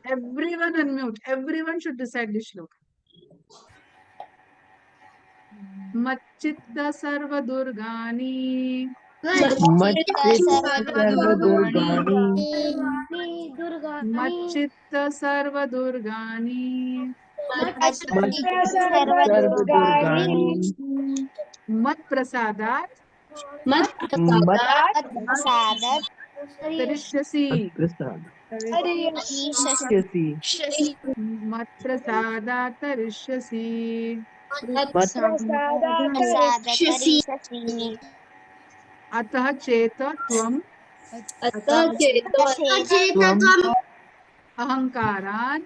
Everyone unmute. Everyone should recite this shloka. Machchitta sarva durgani Machchitta sarva durgani mat prasadat tarishyasi mat prasadat tarishyasi atah cheta tvam ahankaran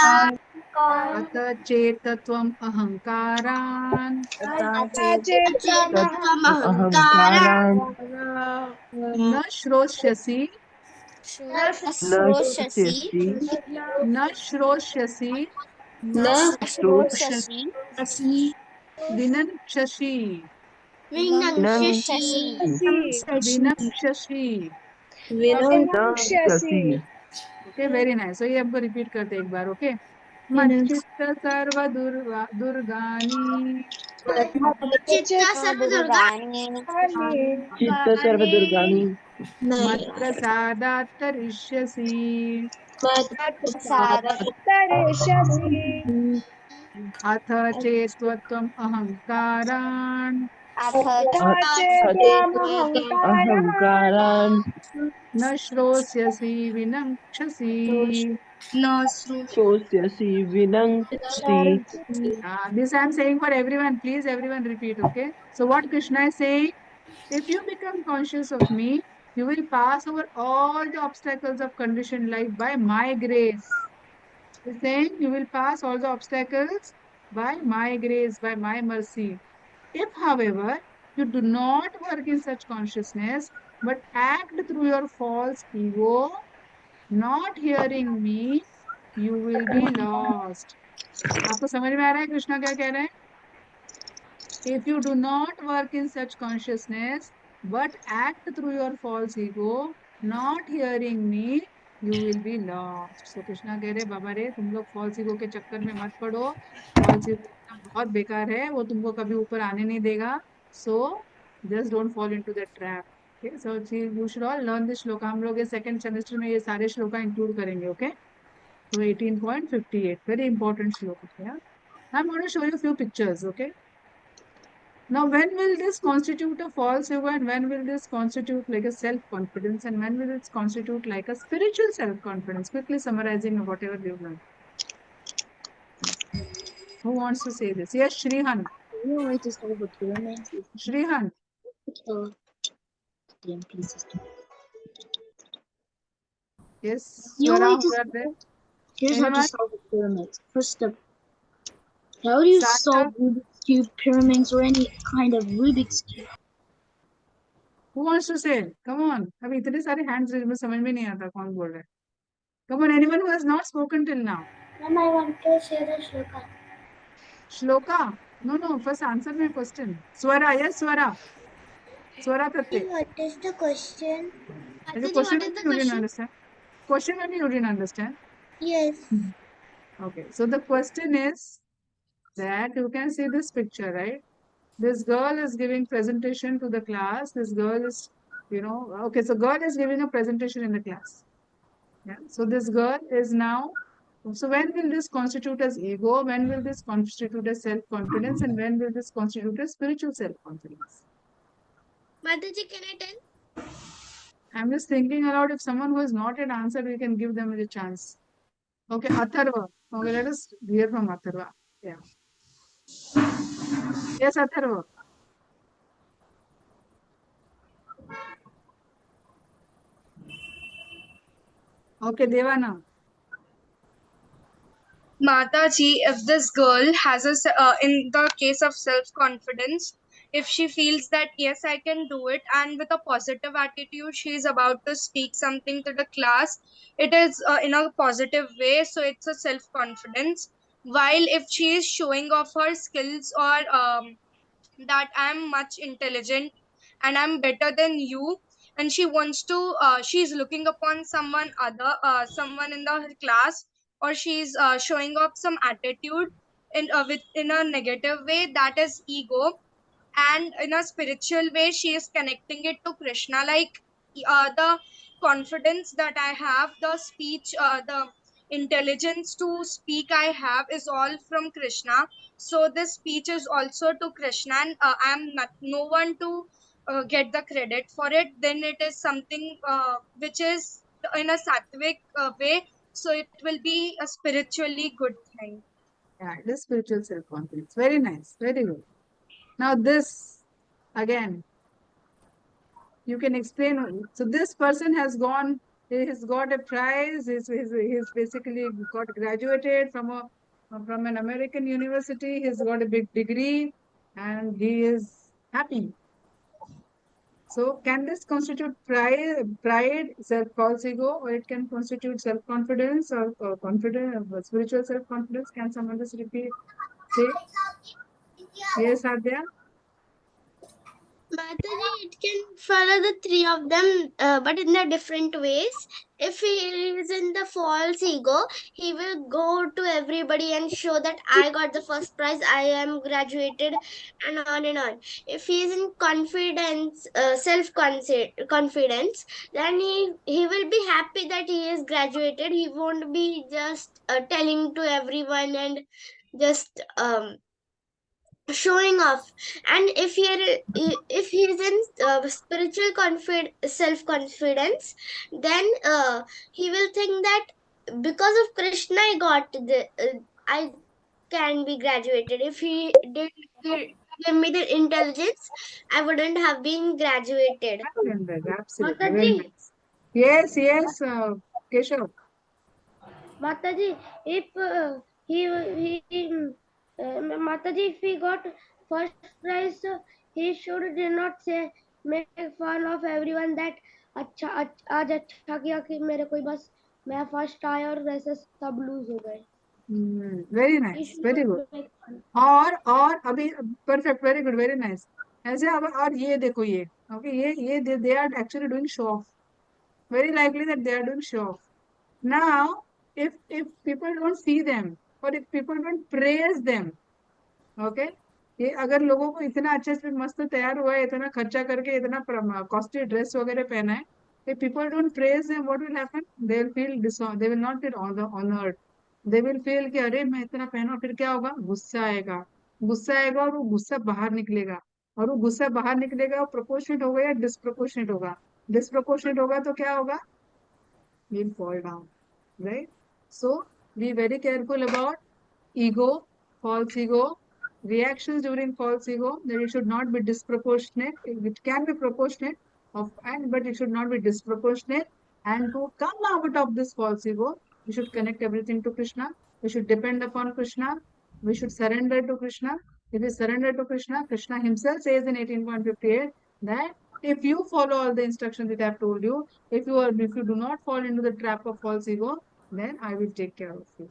atah cheta tvam ahankaran na shroshyasi na shroshyasi vinamkshashi vinamkshashi Okay, very nice. So ये हमको repeat करते हैं एक बार, okay? मच्चित्त सर्व दुर्गानि मत्प्रसादात् तरिष्यसि अथ चेत्त्वम् अहङ्कारान् न श्रोष्यसि विनङ्क्षसि This I am saying for everyone. Please, everyone repeat, okay? So what Krishna is saying, if you become conscious of me, you will pass over all the obstacles of conditioned life by my grace. He's saying you will pass all the obstacles by my grace, by my mercy. If, however, you do not work in such consciousness, but act through your false ego, not hearing me, you will be lost. आपको समझ में आ रहा है कृष्णा क्या कह रहे हैं? If you do not work in such consciousness, but act through your false ego, not hearing me, you will be lost. So Krishna कह रहे बाबा रे तुम लोग false ego के चक्कर में मत पड़ो. False ego बहुत बेकार है, वो तुमको कभी ऊपर आने नहीं देगा. So just don't fall into that trap. Okay, so you should all learn this shloka. हम लोग ये second semester में ये सारे श्लोका include करेंगे, okay? So 18.58, very important shloka. Yeah. I'm going to show you a few pictures, okay? Now, when will this constitute a false ego and when will this constitute like a self-confidence and when will it constitute like a spiritual self-confidence? Quickly summarizing whatever we've learned. Who wants to say this? Yes, Shrihan. Shrihan. Yes, Swara, who are there? Here's how to Anyone? solve a pyramid. First step. How do you Sarita? solve Rubik's cube, pyramids, or any kind of Rubik's cube. Who wants to say? Come on. अभी इतने सारे hands मुझे समझ में नहीं आता कौन बोल रहा है. Come on, anyone who has not spoken till now. Ma'am, I want to say the shloka. Shloka? No. First answer my question. Swara, yes, Swara. Swara Tate. What is the question? The question only you didn't understand. Question only you didn't understand. Yes. Okay. So the question is that you can see this picture, right? This girl is giving presentation to the class. This girl is, okay, so girl is giving a presentation in the class. Yeah. So this girl is now, so when will this constitute as ego? When will this constitute as self-confidence? And when will this constitute as spiritual self-confidence? Mataji, can I tell? I'm just thinking aloud. If someone who has not yet answered, we can give them a chance. Okay, Atharva. Okay, let us hear from Atharva. Yeah. Yes, Atharva. Okay, Devana. Mataji, if this girl has in the case of self-confidence, if she feels that yes, I can do it, and with a positive attitude, she is about to speak something to the class, it is in a positive way, so it's a self-confidence. While if she is showing off her skills or that I'm much intelligent and I'm better than you, and she wants to she's looking upon someone in the class, or she's showing off some attitude in a negative way, that is ego. And in a spiritual way, she is connecting it to Krishna, like the confidence that I have, the speech, the intelligence to speak I have is all from Krishna. So this speech is also to Krishna, and I am not no one to get the credit for it. Then it is something which is in a sattvic way, so it will be a spiritually good thing. Yeah, it is spiritual self-confidence. Very nice. Very good. Now this, again, you can explain. So this person has gone, he has got a prize. He's basically got graduated from an American university. He's got a big degree and he is happy. So can this constitute pride, false ego, or it can constitute self-confidence or confidence, spiritual self-confidence? Can someone just repeat? Say, yes, Adya. Mataji, it can follow the three of them, but in the different ways. If he is in the false ego, he will go to everybody and show that I got the first prize, I am graduated, and on and on. If he is in confidence, self-confidence, then he will be happy that he is graduated. He won't be just telling to everyone and just showing off. And if he is in spiritual self confidence, then he will think that because of Krishna I can be graduated. If he did give me the intelligence, I wouldn't have been graduated. Absolutely. Very nice. Yes, Keshav. Mataji, if Mataji, if he got first prize, he should not say make fun of everyone that अच्छा आज अच्छा किया कि मेरे कोई बस मैं first आया और वैसे सब लूज हो गए. Very nice. Very good. और अभी perfect. Very good. Very nice. ऐसे अब और ये देखो ये okay ये they are actually doing show off. Very likely that they are doing show off. Now, if people don't see them or if people don't praise them, okay, ये अगर लोगों को इतना अच्छे से मस्त तैयार हुआ है, इतना खर्चा करके इतना कॉस्टली ड्रेस वगैरह पहना है, if people don't praise them, what will happen? They will feel they will not feel honored. They will feel कि अरे मैं इतना पहना, फिर क्या होगा? गुस्सा आएगा और वो गुस्सा बाहर निकलेगा, और वो गुस्सा बाहर निकलेगा, वो प्रोपोर्शनेट होगा या डिस्प्रोपोर्शनेट होगा? डिस्प्रोपोर्शनेट होगा तो क्या होगा? Will fall down, right? So be very careful about ego, false ego, reactions during false ego. That it should not be disproportionate. It can be proportionate, but it should not be disproportionate. And to come out of this false ego, we should connect everything to Krishna. We should depend upon Krishna. We should surrender to Krishna. If you surrender to Krishna, Krishna himself says in 18.58 that if you follow all the instructions that I have told you, if you do not fall into the trap of false ego, then I will take care of you.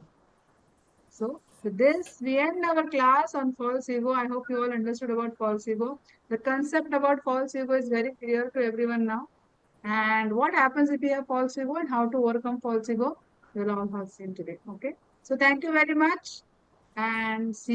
So with this, we end our class on false ego. I hope you all understood about false ego. The concept about false ego is very clear to everyone now. And what happens if you have false ego and how to overcome false ego, you'll all have seen today. Okay. So thank you very much and see